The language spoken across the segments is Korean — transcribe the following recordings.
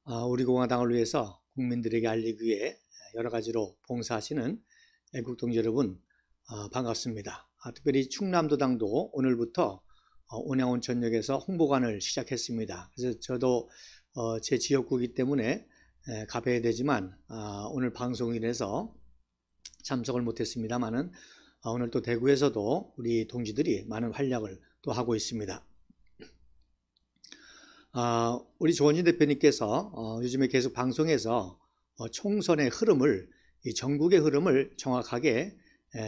우리 공화당을 위해서 국민들에게 알리기 위해 여러 가지로 봉사하시는 애국 동지 여러분, 반갑습니다. 특별히 충남도당도 오늘부터 온양온천역에서 홍보관을 시작했습니다. 그래서 저도 제 지역구이기 때문에 가봐야 되지만 오늘 방송인에서 참석을 못했습니다만은 오늘 또 대구에서도 우리 동지들이 많은 활약을 또 하고 있습니다. 우리 조원진 대표님께서 요즘에 계속 방송에서 총선의 흐름을, 이 전국의 흐름을 정확하게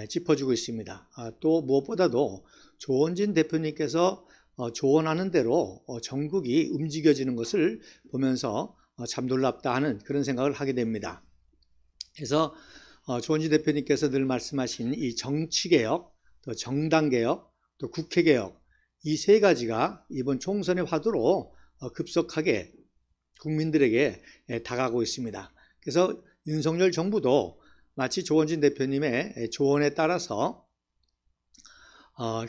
짚어주고 있습니다. 또 무엇보다도 조원진 대표님께서 조언하는 대로 전국이 움직여지는 것을 보면서 참 놀랍다 하는 그런 생각을 하게 됩니다. 그래서 조원진 대표님께서 늘 말씀하신 이 정치개혁, 또 정당개혁, 또 국회개혁, 이 세 가지가 이번 총선의 화두로 급속하게 국민들에게 다가가고 있습니다. 그래서 윤석열 정부도 마치 조원진 대표님의 조언에 따라서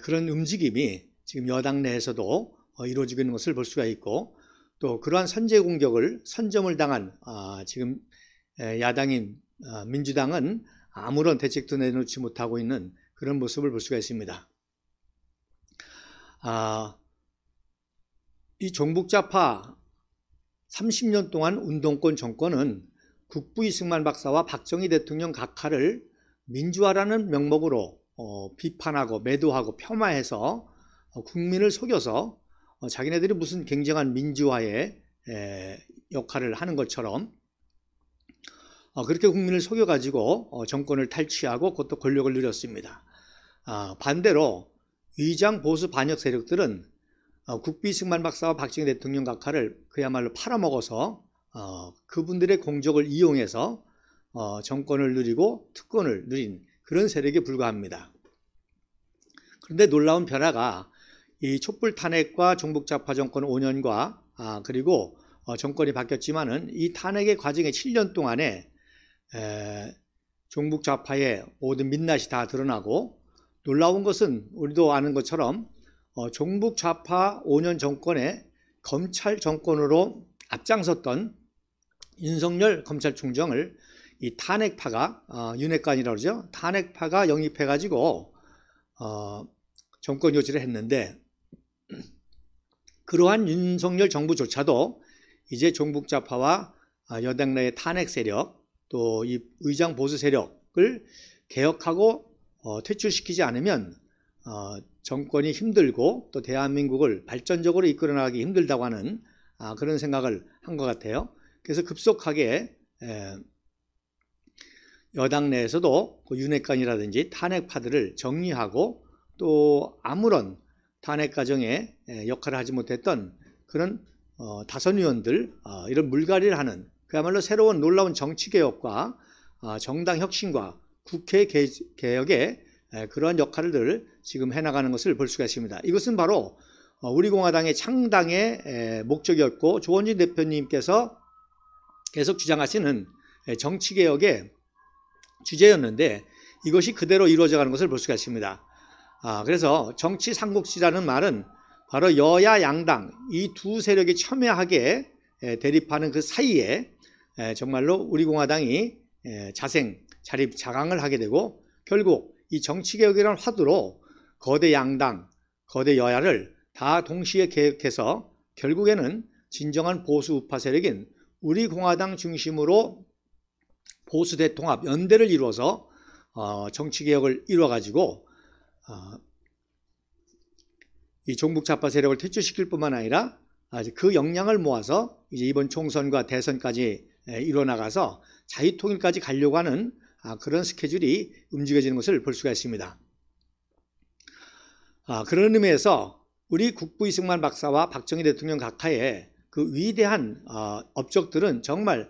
그런 움직임이 지금 여당 내에서도 이루어지고 있는 것을 볼 수가 있고, 또 그러한 선제 공격을 선점을 당한 지금 야당인 민주당은 아무런 대책도 내놓지 못하고 있는 그런 모습을 볼 수가 있습니다. 이 종북좌파 30년 동안 운동권 정권은 국부 이승만 박사와 박정희 대통령 각하를 민주화라는 명목으로 비판하고 매도하고 폄하해서 국민을 속여서 자기네들이 무슨 굉장한 민주화의 역할을 하는 것처럼 그렇게 국민을 속여가지고 정권을 탈취하고 그것도 권력을 누렸습니다. 반대로 위장 보수 반역 세력들은 국부 이승만 박사와 박정희 대통령 각하를 그야말로 팔아먹어서 그분들의 공적을 이용해서 정권을 누리고 특권을 누린 그런 세력에 불과합니다. 그런데 놀라운 변화가 이 촛불 탄핵과 종북좌파 정권 5년과 그리고 정권이 바뀌었지만은 이 탄핵의 과정의 7년 동안에 종북좌파의 모든 민낯이 다 드러나고, 놀라운 것은 우리도 아는 것처럼 종북좌파 5년 정권의 검찰 정권으로 앞장섰던 윤석열 검찰총장을 이 탄핵파가 윤핵관이라고 그러죠. 탄핵파가 영입해가지고 정권 유지를 했는데, 그러한 윤석열 정부조차도 이제 종북좌파와 여당 내의 탄핵 세력, 또 이 의장 보수 세력을 개혁하고 퇴출시키지 않으면 정권이 힘들고 또 대한민국을 발전적으로 이끌어 나가기 힘들다고 하는 그런 생각을 한 것 같아요. 그래서 급속하게 여당 내에서도 윤핵관이라든지 탄핵파들을 정리하고, 또 아무런 탄핵 과정에 역할을 하지 못했던 그런 다선 의원들, 이런 물갈이를 하는 그야말로 새로운 놀라운 정치개혁과 정당 혁신과 국회 개혁의 그러한 역할을 지금 해나가는 것을 볼 수가 있습니다. 이것은 바로 우리 공화당의 창당의 목적이었고, 조원진 대표님께서 계속 주장하시는 정치개혁의 주제였는데, 이것이 그대로 이루어져가는 것을 볼 수가 있습니다. 그래서 정치 삼국지라는 말은 바로 여야 양당 이 두 세력이 첨예하게 대립하는 그 사이에 정말로 우리 공화당이 자강을 하게 되고, 결국 이 정치개혁이라는 화두로 거대 양당, 거대 여야를 다 동시에 개혁해서 결국에는 진정한 보수 우파 세력인 우리 공화당 중심으로 보수 대통합 연대를 이루어서 정치개혁을 이루어가지고 이 종북좌파 세력을 퇴출시킬 뿐만 아니라 그 역량을 모아서 이제 이번 총선과 대선까지 이뤄나가서 자유통일까지 가려고 하는 그런 스케줄이 움직여지는 것을 볼 수가 있습니다. 그런 의미에서 우리 국부 이승만 박사와 박정희 대통령 각하의 그 위대한 업적들은 정말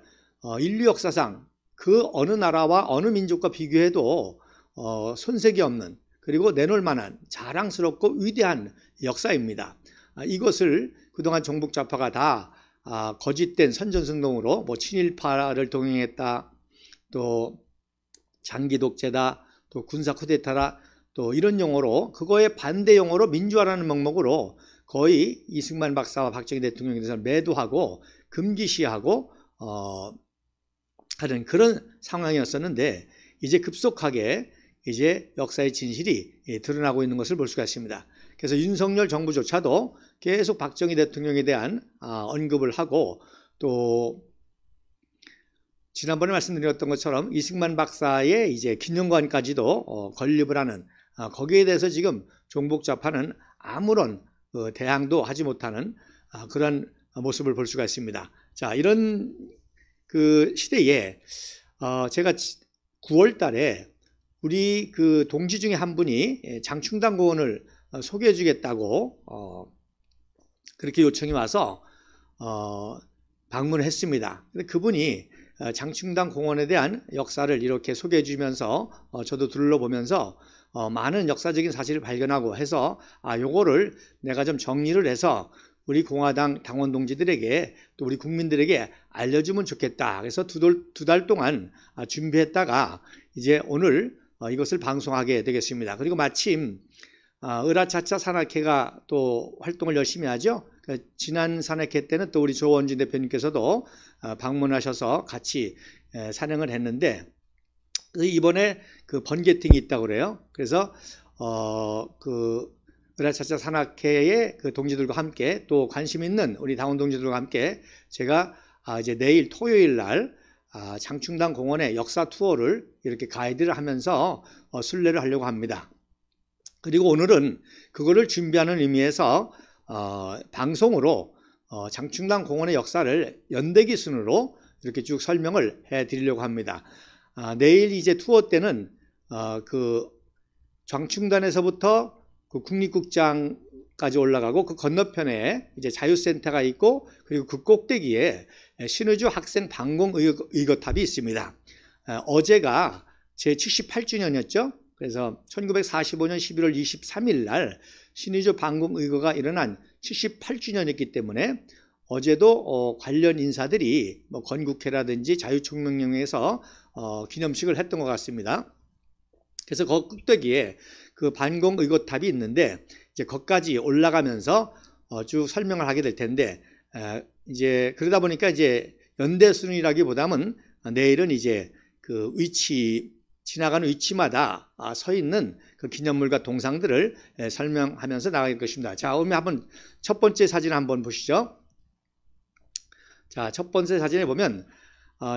인류 역사상 그 어느 나라와 어느 민족과 비교해도 손색이 없는, 그리고 내놓을 만한 자랑스럽고 위대한 역사입니다. 이것을 그동안 종북좌파가 다 거짓된 선전승동으로 친일파를 동행했다, 또 장기 독재다, 또 군사 쿠데타다, 또 이런 용어로, 그거에 반대 용어로 민주화라는 명목으로 거의 이승만 박사와 박정희 대통령에 대해서 매도하고 금기시하고 하는 그런 상황이었었는데 이제 급속하게 이제 역사의 진실이 드러나고 있는 것을 볼 수가 있습니다. 그래서 윤석열 정부조차도 계속 박정희 대통령에 대한 언급을 하고 또 지난번에 말씀드렸던 것처럼 이승만 박사의 이제 기념관까지도 건립을 하는 거기에 대해서 지금 종북좌파는 아무런 대항도 하지 못하는 그런 모습을 볼 수가 있습니다. 자, 이런 그 시대에 제가 9월 달에 우리 그 동지 중에 한 분이 장충당 공원을 소개해 주겠다고 그렇게 요청이 와서 방문을 했습니다. 근데 그분이 장충당 공원에 대한 역사를 이렇게 소개해 주면서 저도 둘러보면서 많은 역사적인 사실을 발견하고 해서 요거를 내가 좀 정리를 해서 우리 공화당 당원 동지들에게 또 우리 국민들에게 알려주면 좋겠다. 그래서 두 달 동안 준비했다가 이제 오늘 이것을 방송하게 되겠습니다. 그리고 마침 으라차차 산악회가 또 활동을 열심히 하죠. 지난 산악회 때는 또 우리 조원진 대표님께서도 방문하셔서 같이 산행을 했는데 이번에 그 번개팅이 있다고 그래요. 그래서 그 으라차차 산악회의 그 동지들과 함께 또 관심 있는 우리 당원 동지들과 함께 제가 이제 내일 토요일 날 장충당 공원의 역사 투어를 이렇게 가이드를 하면서 순례를 하려고 합니다. 그리고 오늘은 그거를 준비하는 의미에서 방송으로 장충당 공원의 역사를 연대기 순으로 이렇게 쭉 설명을 해 드리려고 합니다. 내일 이제 투어 때는 그 장충단에서부터 그 국립극장까지 올라가고 그 건너편에 이제 자유센터가 있고 그리고 그 꼭대기에 신의주 학생 방공 의거탑이 있습니다. 어제가 제 78주년이었죠. 그래서 1945년 11월 23일 날 신의주 방공 의거가 일어난 78주년이었기 때문에 어제도 관련 인사들이 뭐 건국회라든지 자유총명령에서 기념식을 했던 것 같습니다. 그래서 그 꼭대기에 그 반공 의거탑이 있는데 이제 거기까지 올라가면서 쭉 설명을 하게 될 텐데 이제 그러다 보니까 이제 연대 순이라기보다는 내일은 이제 그 지나가는 위치마다 서 있는 그 기념물과 동상들을 설명하면서 나갈 것입니다. 자, 그러면 한번 첫 번째 사진 한번 보시죠. 자, 첫 번째 사진에 보면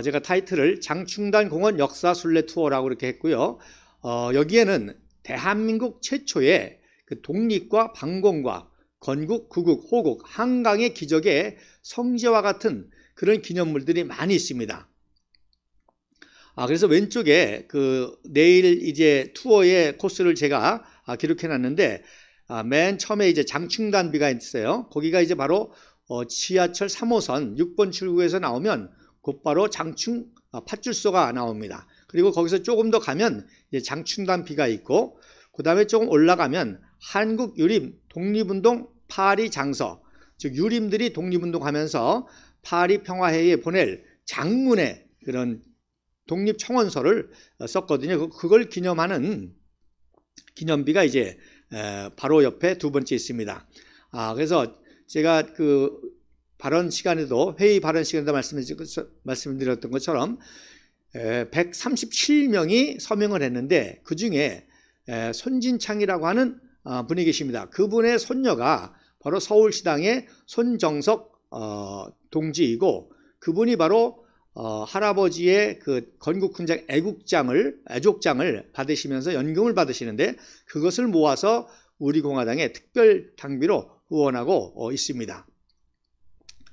제가 타이틀을 장충당 공원 역사 순례 투어라고 이렇게 했고요. 여기에는 대한민국 최초의 그 독립과 방공과 건국, 구국, 호국, 한강의 기적의 성지와 같은 그런 기념물들이 많이 있습니다. 그래서 왼쪽에 그 내일 이제 투어의 코스를 제가 기록해 놨는데 맨 처음에 이제 장충단비가 있어요. 거기가 이제 바로 지하철 3호선 6번 출구에서 나오면 곧바로 장충 팥줄소가 나옵니다. 그리고 거기서 조금 더 가면 이제 장충단비가 있고 그 다음에 조금 올라가면 한국유림 독립운동 파리 장서, 즉 유림들이 독립운동하면서 파리 평화회의에 보낼 장문의 그런 독립청원서를 썼거든요. 그걸 기념하는 기념비가 이제 바로 옆에 두 번째 있습니다. 그래서 제가 그 발언 시간에도 회의 발언 시간에도 말씀드렸던 것처럼 137명이 서명을 했는데 그 중에 손진창이라고 하는 분이 계십니다. 그분의 손녀가 바로 서울시당의 손정석 동지이고 그분이 바로 할아버지의 그 건국훈장 애족장을 받으시면서 연금을 받으시는데 그것을 모아서 우리 공화당의 특별 당비로 후원하고 있습니다.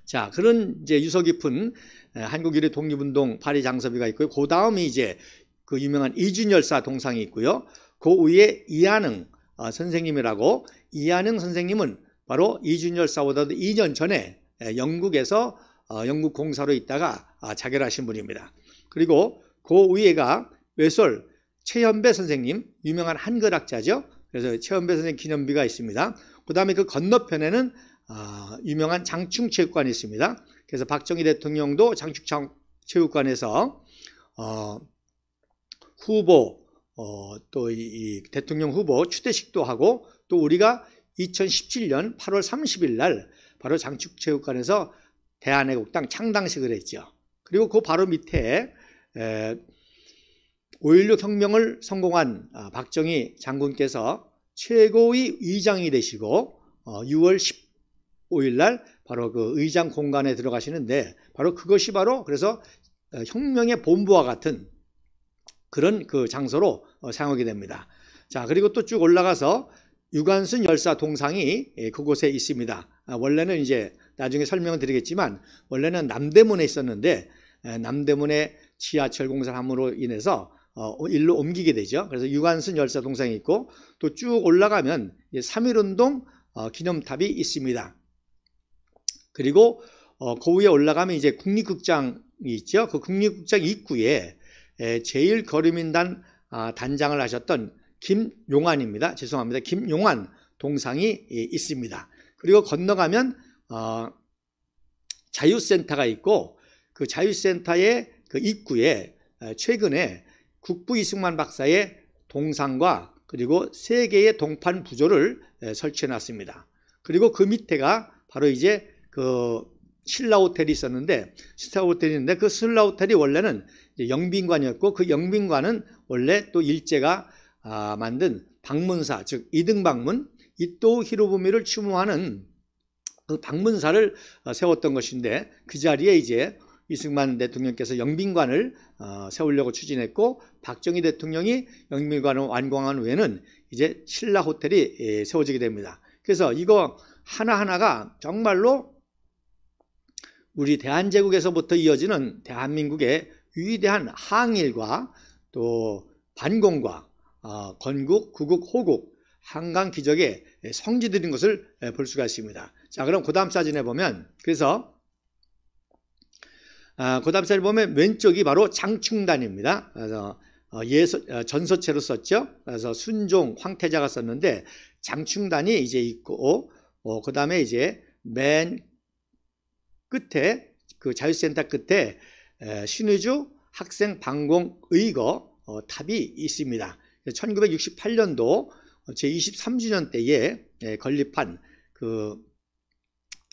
자, 그런 이제 유서 깊은 한국유리 독립운동 파리 장서비가 있고요. 그 다음이 이제 그 유명한 이준열사 동상이 있고요. 그 위에 이한흥 선생님이라고, 이한흥 선생님은 바로 이준열사보다도 2년 전에 영국에서 영국 공사로 있다가 자결하신 분입니다. 그리고 그 위에가 외솔 최현배 선생님, 유명한 한글학자죠. 그래서 최현배 선생님 기념비가 있습니다. 그 다음에 그 건너편에는 유명한 장충체육관이 있습니다. 그래서 박정희 대통령도 장충체육관에서 후보 또 이 대통령 후보 추대식도 하고 또 우리가 2017년 8월 30일 날 바로 장축체육관에서 대한애국당 창당식을 했죠. 그리고 그 바로 밑에 5.16 혁명을 성공한 박정희 장군께서 최고의 의장이 되시고 6월 15일 날 바로 그 의장 공간에 들어가시는데 바로 그것이 바로 그래서 혁명의 본부와 같은 그런 그 장소로 사용하게 됩니다. 자, 그리고 또 쭉 올라가서 유관순 열사 동상이 그곳에 있습니다. 원래는 이제 나중에 설명을 드리겠지만 원래는 남대문에 있었는데 남대문에 지하철 공사를 함으로 인해서 일로 옮기게 되죠. 그래서 유관순 열사 동상이 있고 또 쭉 올라가면 3.1운동 기념탑이 있습니다. 그리고 그 위에 올라가면 이제 국립극장이 있죠. 그 국립극장 입구에 제1거류민단 단장을 하셨던 김용환입니다. 죄송합니다. 김용환 동상이 있습니다. 그리고 건너가면 자유센터가 있고 그 자유센터의 그 입구에 최근에 국부 이승만 박사의 동상과 그리고 3개의 동판 부조를 설치해 놨습니다. 그리고 그 밑에가 바로 이제 그 신라 호텔이 있었는데 그 신라 호텔이 원래는 영빈관이었고 그 영빈관은 원래 또 일제가 만든 방문사 즉 이등방문 이토 히로부미를 추모하는 그 방문사를 세웠던 것인데 그 자리에 이제 이승만 대통령께서 영빈관을 세우려고 추진했고 박정희 대통령이 영빈관을 완공한 후에는 이제 신라 호텔이 세워지게 됩니다. 그래서 이거 하나하나가 정말로 우리 대한제국에서부터 이어지는 대한민국의 위대한 항일과 또 반공과 건국, 구국, 호국, 한강 기적의 성지들인 것을 볼 수가 있습니다. 자, 그럼 그 다음 사진에 보면 그래서 그 다음 사진을 보면 왼쪽이 바로 장충단입니다. 그래서 전서체로 썼죠. 그래서 순종, 황태자가 썼는데 장충단이 이제 있고 그 다음에 이제 맨 끝에 그 자유센터 끝에 신의주 학생 방공 의거 탑이 있습니다. 1968년도 제23주년 때에 건립한 그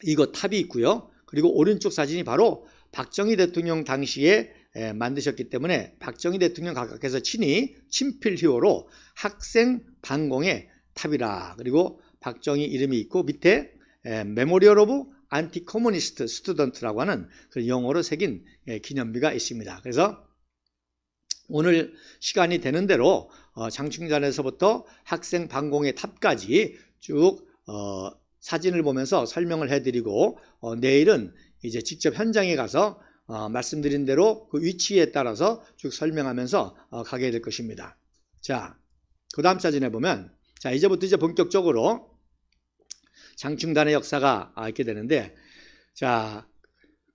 이거 탑이 있고요. 그리고 오른쪽 사진이 바로 박정희 대통령 당시에 만드셨기 때문에 박정희 대통령 각각께서 친히 친필휘호로 학생 방공의 탑이라 그리고 박정희 이름이 있고 밑에 메모리얼 오브 안티 커뮤니스트 스튜던트라고 하는 그 영어로 새긴 기념비가 있습니다. 그래서 오늘 시간이 되는 대로 장충단에서부터 학생 방공의 탑까지 쭉 사진을 보면서 설명을 해드리고 내일은 이제 직접 현장에 가서 말씀드린 대로 그 위치에 따라서 쭉 설명하면서 가게 될 것입니다. 자, 그 다음 사진에 보면 자 이제부터 이제 본격적으로 장충단의 역사가 있게 되는데 자,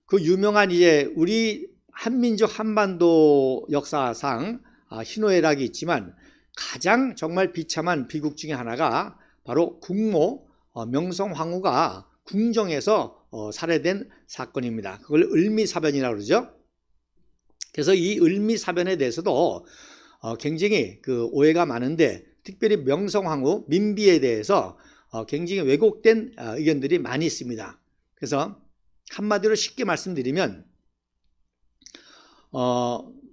그 유명한 이제 우리 한민족 한반도 역사상 희노애락이 있지만 가장 정말 비참한 비극 중에 하나가 바로 국모 명성황후가 궁정에서 살해된 사건입니다. 그걸 을미사변이라고 그러죠. 그래서 이 을미사변에 대해서도 굉장히 그 오해가 많은데 특별히 명성황후 민비에 대해서 굉장히 왜곡된 의견들이 많이 있습니다. 그래서 한마디로 쉽게 말씀드리면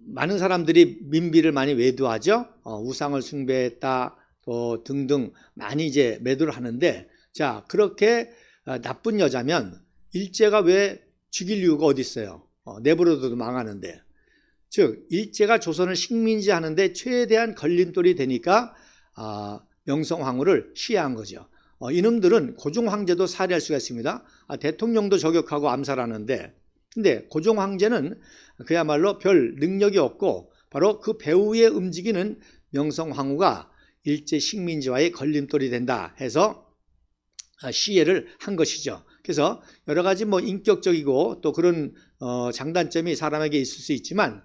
많은 사람들이 민비를 많이 외도하죠. 우상을 숭배했다 등등 많이 이제 매도를 하는데 자 그렇게 나쁜 여자면 일제가 왜 죽일 이유가 어디 있어요? 내버려둬도 망하는데 즉 일제가 조선을 식민지하는데 최대한 걸림돌이 되니까 명성황후를 시해한 거죠. 이놈들은 고종 황제도 살해할 수가 있습니다. 대통령도 저격하고 암살하는데 근데 고종 황제는 그야말로 별 능력이 없고 바로 그 배후에 움직이는 명성황후가 일제 식민지와의 걸림돌이 된다 해서 시해를 한 것이죠. 그래서 여러 가지 뭐 인격적이고 또 그런 장단점이 사람에게 있을 수 있지만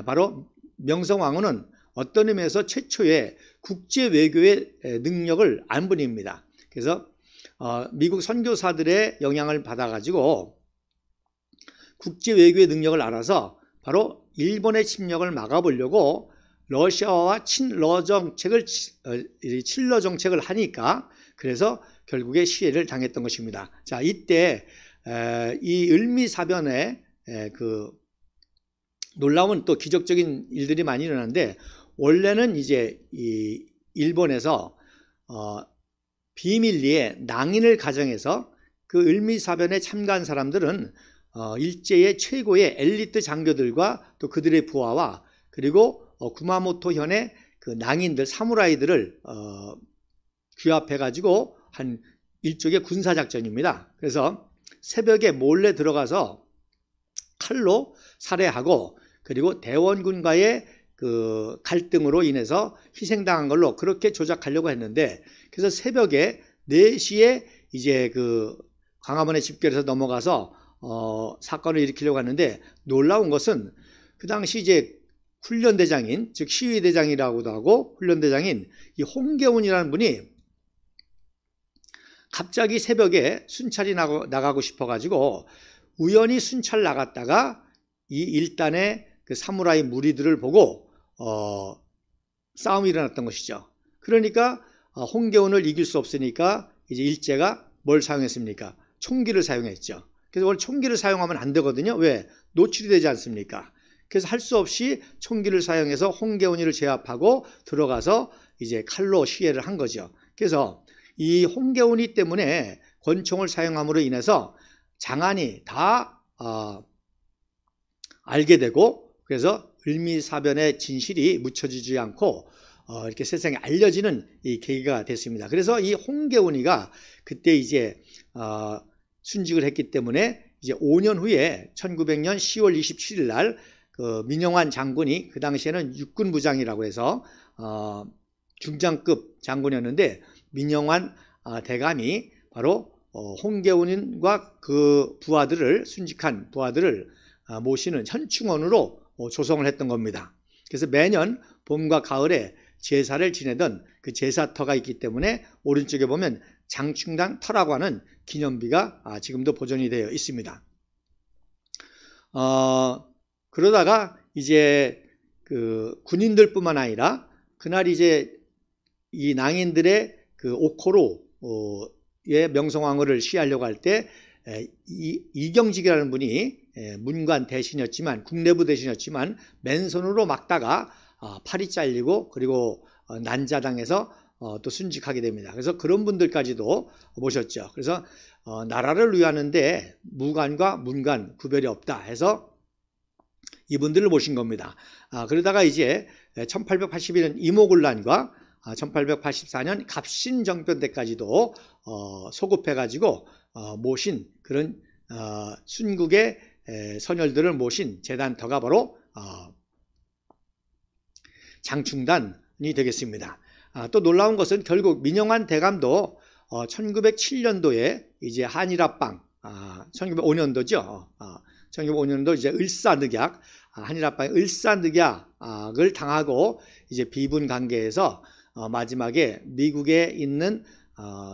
바로 명성황후는 어떤 의미에서 최초의 국제 외교의 능력을 안 분입니다. 그래서 미국 선교사들의 영향을 받아가지고 국제 외교의 능력을 알아서 바로 일본의 침략을 막아보려고 러시아와 친러 정책을 하니까 그래서 결국에 시해를 당했던 것입니다. 자, 이때 이 을미사변에 그 놀라운 또 기적적인 일들이 많이 일어났는데, 원래는 이제 이 일본에서 비밀리에 낭인을 가정해서 그 을미사변에 참가한 사람들은 일제의 최고의 엘리트 장교들과 또 그들의 부하와 그리고 구마모토현의 그 낭인들, 사무라이들을 규합해 가지고 한 일종의 군사작전입니다. 그래서 새벽에 몰래 들어가서 칼로 살해하고, 그리고 대원군과의 그 갈등으로 인해서 희생당한 걸로 그렇게 조작하려고 했는데, 그래서 새벽에 4시에 이제 그 광화문에 집결해서 넘어가서 사건을 일으키려고 하는데, 놀라운 것은 그 당시 이제 훈련대장인, 즉 시위대장이라고도 하고 훈련대장인 이 홍계훈이라는 분이 갑자기 새벽에 순찰이 나가고 싶어가지고 우연히 순찰 나갔다가 이 일단의 그 사무라이 무리들을 보고 싸움이 일어났던 것이죠. 그러니까 홍계훈을 이길 수 없으니까 이제 일제가 뭘 사용했습니까? 총기를 사용했죠. 그래서 원래 총기를 사용하면 안 되거든요. 왜? 노출이 되지 않습니까? 그래서 할 수 없이 총기를 사용해서 홍계훈이를 제압하고 들어가서 이제 칼로 시해를 한 거죠. 그래서 이 홍계훈이 때문에 권총을 사용함으로 인해서 장안이 다 알게 되고, 그래서 을미사변의 진실이 묻혀지지 않고 이렇게 세상에 알려지는 이 계기가 됐습니다. 그래서 이 홍계훈이가 그때 이제 순직을 했기 때문에 이제 5년 후에 1900년 10월 27일 날 그 민영환 장군이, 그 당시에는 육군부장이라고 해서 중장급 장군이었는데, 민영환 대감이 바로 홍계훈과 그 부하들을, 순직한 부하들을 모시는 현충원으로 조성을 했던 겁니다. 그래서 매년 봄과 가을에 제사를 지내던 그 제사터가 있기 때문에 오른쪽에 보면 장충당 터라고 하는 기념비가 지금도 보존이 되어 있습니다. 그러다가 이제 그 군인들뿐만 아니라 그날 이제 이 낭인들의 그 오코로의 명성황후를 시하려고 할 때 이경직이라는 분이 문관 대신이었지만, 국내부 대신이었지만 맨손으로 막다가 팔이 잘리고 그리고 난자당해서 또 순직하게 됩니다. 그래서 그런 분들까지도 모셨죠. 그래서 나라를 위하는데 무관과 문관 구별이 없다 해서 이분들을 모신 겁니다. 그러다가 이제 1881년 이모군란과 1884년 갑신정변 때까지도 소급해가지고 모신 그런 순국의 선열들을 모신 재단터가 바로 장충단이 되겠습니다. 또 놀라운 것은 결국 민영환 대감도 1907년도에 이제 한일합방, 1905년도죠. 1905년도 이제 을사늑약, 한일합방의 을사늑약을 당하고 이제 비분 관계에서 마지막에 미국에 있는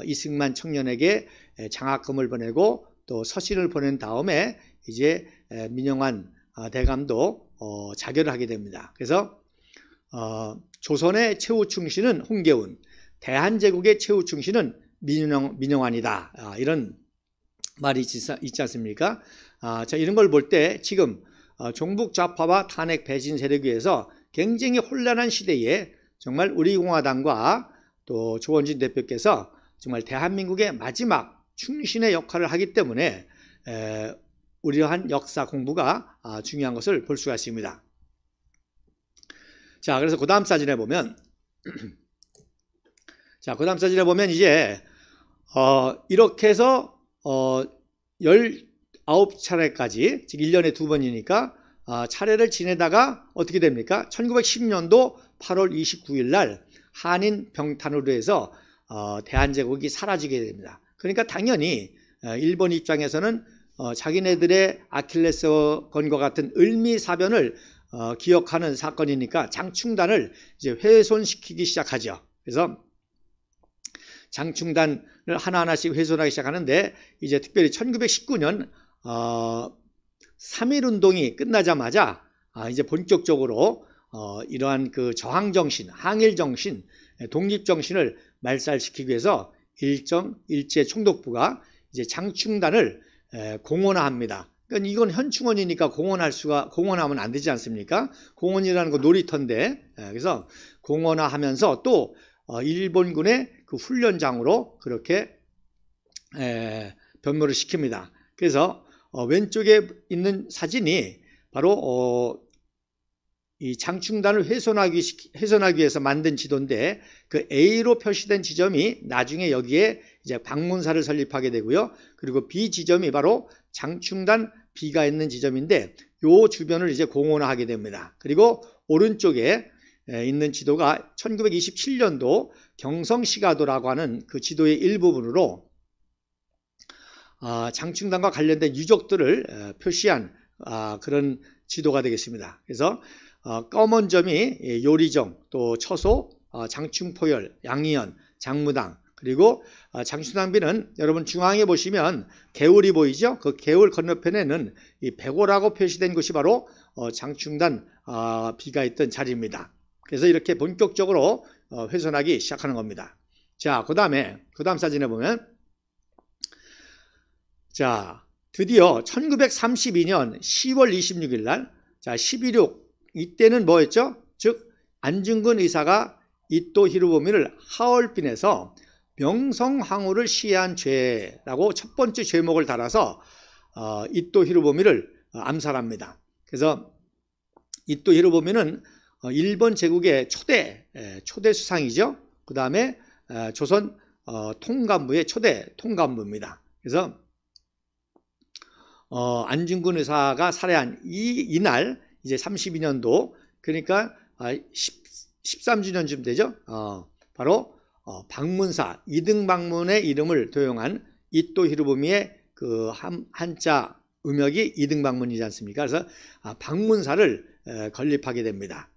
이승만 청년에게 장학금을 보내고 또 서신을 보낸 다음에 이제 민영환 대감도 자결을 하게 됩니다. 그래서 조선의 최후 충신은 홍계훈, 대한제국의 최후 충신은 민영환이다. 이런 말이 있지 않습니까? 자, 이런 걸 볼 때 지금 종북 좌파와 탄핵 배신 세력에 의해서 굉장히 혼란한 시대에 정말 우리 공화당과 또 조원진 대표께서 정말 대한민국의 마지막 충신의 역할을 하기 때문에 우려한 역사 공부가 중요한 것을 볼 수가 있습니다. 자, 그래서 그 다음 사진에 보면 자, 그 다음 사진에 보면 이제 이렇게 해서 19차례까지, 즉 1년에 2번이니까 차례를 지내다가 어떻게 됩니까? 1910년도 8월 29일 날 한인 병탄으로 해서 대한제국이 사라지게 됩니다. 그러니까 당연히 일본 입장에서는 자기네들의 아킬레스건과 같은 을미사변을 기억하는 사건이니까 장충단을 이제 훼손시키기 시작하죠. 그래서 장충단을 하나하나씩 훼손하기 시작하는데, 이제 특별히 1919년 3.1운동이 끝나자마자 이제 본격적으로 이러한 그 저항정신, 항일정신, 독립정신을 말살시키기 위해서 일제 총독부가 이제 장충단을 공원화합니다. 그러니까 이건 현충원이니까 공원하면 안 되지 않습니까? 공원이라는 거 놀이터인데, 그래서 공원화하면서 또 일본군의 그 훈련장으로 그렇게 변모를 시킵니다. 그래서 왼쪽에 있는 사진이 바로 이 장충단을 훼손하기 위해서 만든 지도인데, 그 A로 표시된 지점이 나중에 여기에 이제 방문사를 설립하게 되고요. 그리고 B 지점이 바로 장충단 B가 있는 지점인데, 요 주변을 이제 공원화하게 됩니다. 그리고 오른쪽에 있는 지도가 1927년도 경성시가도라고 하는 그 지도의 일부분으로 장충단과 관련된 유적들을 표시한 그런 지도가 되겠습니다. 그래서 검은 점이 요리정, 또 처소, 장충포열, 양이연, 장무당, 그리고 장충당비는 여러분 중앙에 보시면 개울이 보이죠? 그 개울 건너편에는 이 백오라고 표시된 곳이 바로 장충단 비가 있던 자리입니다. 그래서 이렇게 본격적으로 훼손하기 시작하는 겁니다. 자, 그 다음 사진에 보면, 자, 드디어 1932년 10월 26일 날, 자, 11.6, 이때는 뭐였죠? 즉, 안중근 의사가 이토 히로부미를 하얼빈에서 명성황후를 시해한 죄라고 첫 번째 죄목을 달아서 이토 히로부미를 암살합니다. 그래서 이토 히로부미는 일본 제국의 초대 수상이죠. 그 다음에 조선 통감부의 초대 통감부입니다. 그래서 안중근 의사가 살해한 이날 이제 32년도, 그러니까 13주년쯤 되죠. 바로 방문사 이등방문의 이름을 도용한 이토 히로부미의 그 한자 음역이 이등방문이지 않습니까? 그래서 방문사를 건립하게 됩니다.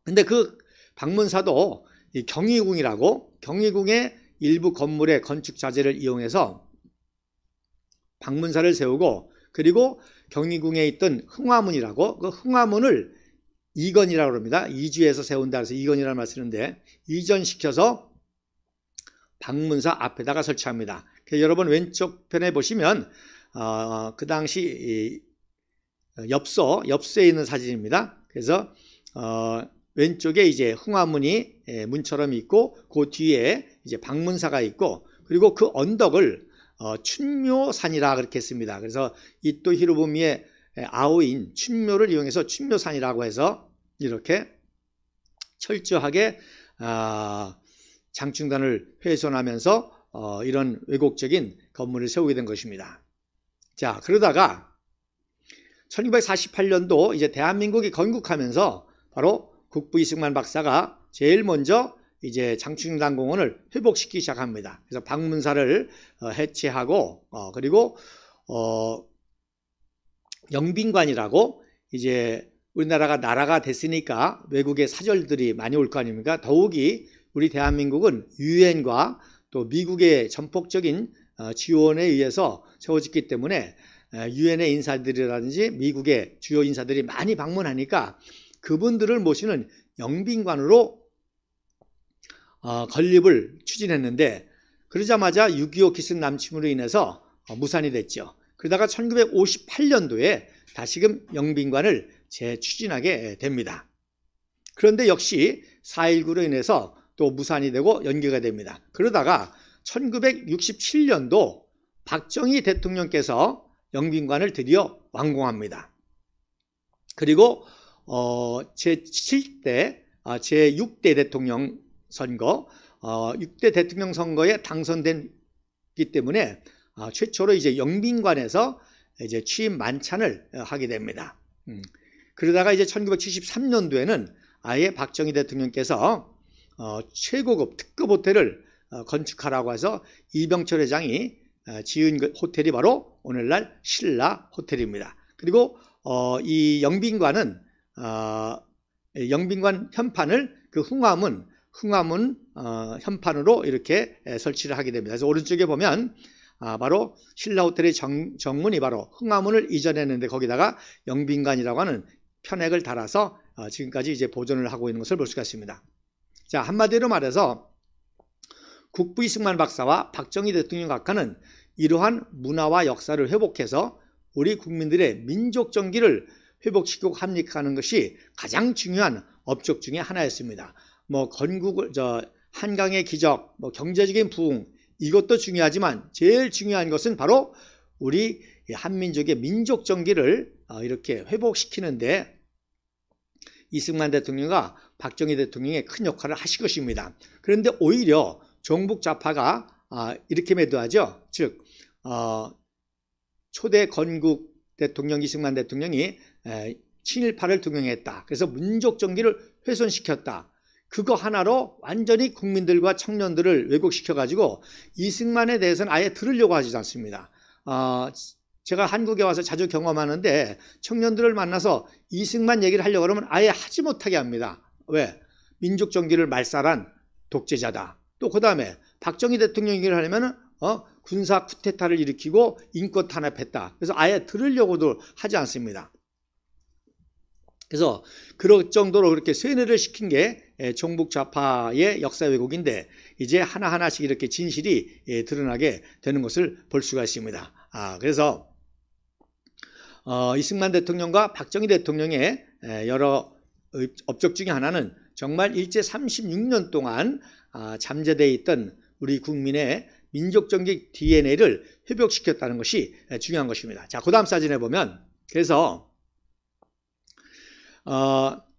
근데 그 방문사도 이 경희궁의 일부 건물의 건축 자재를 이용해서 방문사를 세우고, 그리고 경희궁에 있던 흥화문이라고, 그 흥화문을 이건이라고 합니다. 이주해서 세운다 해서 이건이라는 말을 쓰는데, 이전시켜서 방문사 앞에다가 설치합니다. 여러분 왼쪽 편에 보시면 그 당시 엽서에 있는 사진입니다. 그래서 왼쪽에 이제 흥화문이 문처럼 있고, 그 뒤에 이제 방문사가 있고, 그리고 그 언덕을 춘묘산이라 그렇게 했습니다. 그래서 이토 히로부미의 아우인 춘묘를 이용해서 춘묘산이라고 해서 이렇게 철저하게 장충단을 훼손하면서 이런 왜곡적인 건물을 세우게 된 것입니다. 자, 그러다가 1948년도 이제 대한민국이 건국하면서 바로 국부 이승만 박사가 제일 먼저 이제 장충단 공원을 회복시키기 시작합니다. 그래서 방문사를 해체하고, 그리고 영빈관이라고, 이제 우리나라가 나라가 됐으니까 외국의 사절들이 많이 올 거 아닙니까? 더욱이 우리 대한민국은 유엔과 또 미국의 전폭적인 지원에 의해서 세워졌기 때문에 유엔의 인사들이라든지 미국의 주요 인사들이 많이 방문하니까 그분들을 모시는 영빈관으로 건립을 추진했는데, 그러자마자 6.25 기습 남침으로 인해서 무산이 됐죠. 그러다가 1958년도에 다시금 영빈관을 재추진하게 됩니다. 그런데 역시 4.19로 인해서 또 무산이 되고 연기가 됩니다. 그러다가 1967년도 박정희 대통령께서 영빈관을 드디어 완공합니다. 그리고 제6대 대통령 선거, 6대 대통령 선거에 당선됐기 때문에 최초로 이제 영빈관에서 이제 취임 만찬을 하게 됩니다. 그러다가 이제 1973년도에는 아예 박정희 대통령께서 최고급 특급 호텔을 건축하라고 해서 이병철 회장이 지은 호텔이 바로 오늘날 신라 호텔입니다. 그리고 이 영빈관은 영빈관 현판을 그 흥화문 현판으로 이렇게 설치를 하게 됩니다. 그래서 오른쪽에 보면 바로 신라 호텔의 정문이 바로 흥화문을 이전했는데 거기다가 영빈관이라고 하는 편액을 달아서 지금까지 이제 보존을 하고 있는 것을 볼 수가 있습니다. 자, 한마디로 말해서 국부 이승만 박사와 박정희 대통령 각하는 이러한 문화와 역사를 회복해서 우리 국민들의 민족 정기를 회복시키고 합력하는 것이 가장 중요한 업적 중에 하나였습니다. 뭐 한강의 기적, 뭐 경제적인 부흥, 이것도 중요하지만 제일 중요한 것은 바로 우리 한민족의 민족 정기를 이렇게 회복시키는데 이승만 대통령과 박정희 대통령이 큰 역할을 하실 것입니다. 그런데 오히려 종북 좌파가 이렇게 매도하죠. 즉 초대 건국 대통령 이승만 대통령이 친일파를 등용했다. 그래서 민족 정기를 훼손시켰다. 그거 하나로 완전히 국민들과 청년들을 왜곡시켜가지고 이승만에 대해서는 아예 들으려고 하지 않습니다. 제가 한국에 와서 자주 경험하는데 청년들을 만나서 이승만 얘기를 하려고 그러면 아예 하지 못하게 합니다. 왜? 민족 정기를 말살한 독재자다. 또 그 다음에 박정희 대통령 얘기를 하려면 군사 쿠데타를 일으키고 인권 탄압했다. 그래서 아예 들으려고도 하지 않습니다. 그래서 그럴 정도로 그렇게 쇠뇌를 시킨 게 종북 좌파의 역사 왜곡인데 이제 하나하나씩 이렇게 진실이 드러나게 되는 것을 볼 수가 있습니다. 그래서 이승만 대통령과 박정희 대통령의 여러 업적 중에 하나는 정말 일제 36년 동안 잠재되어 있던 우리 국민의 민족정기 DNA를 회복시켰다는 것이 중요한 것입니다. 자, 그 다음 사진에 보면 그래서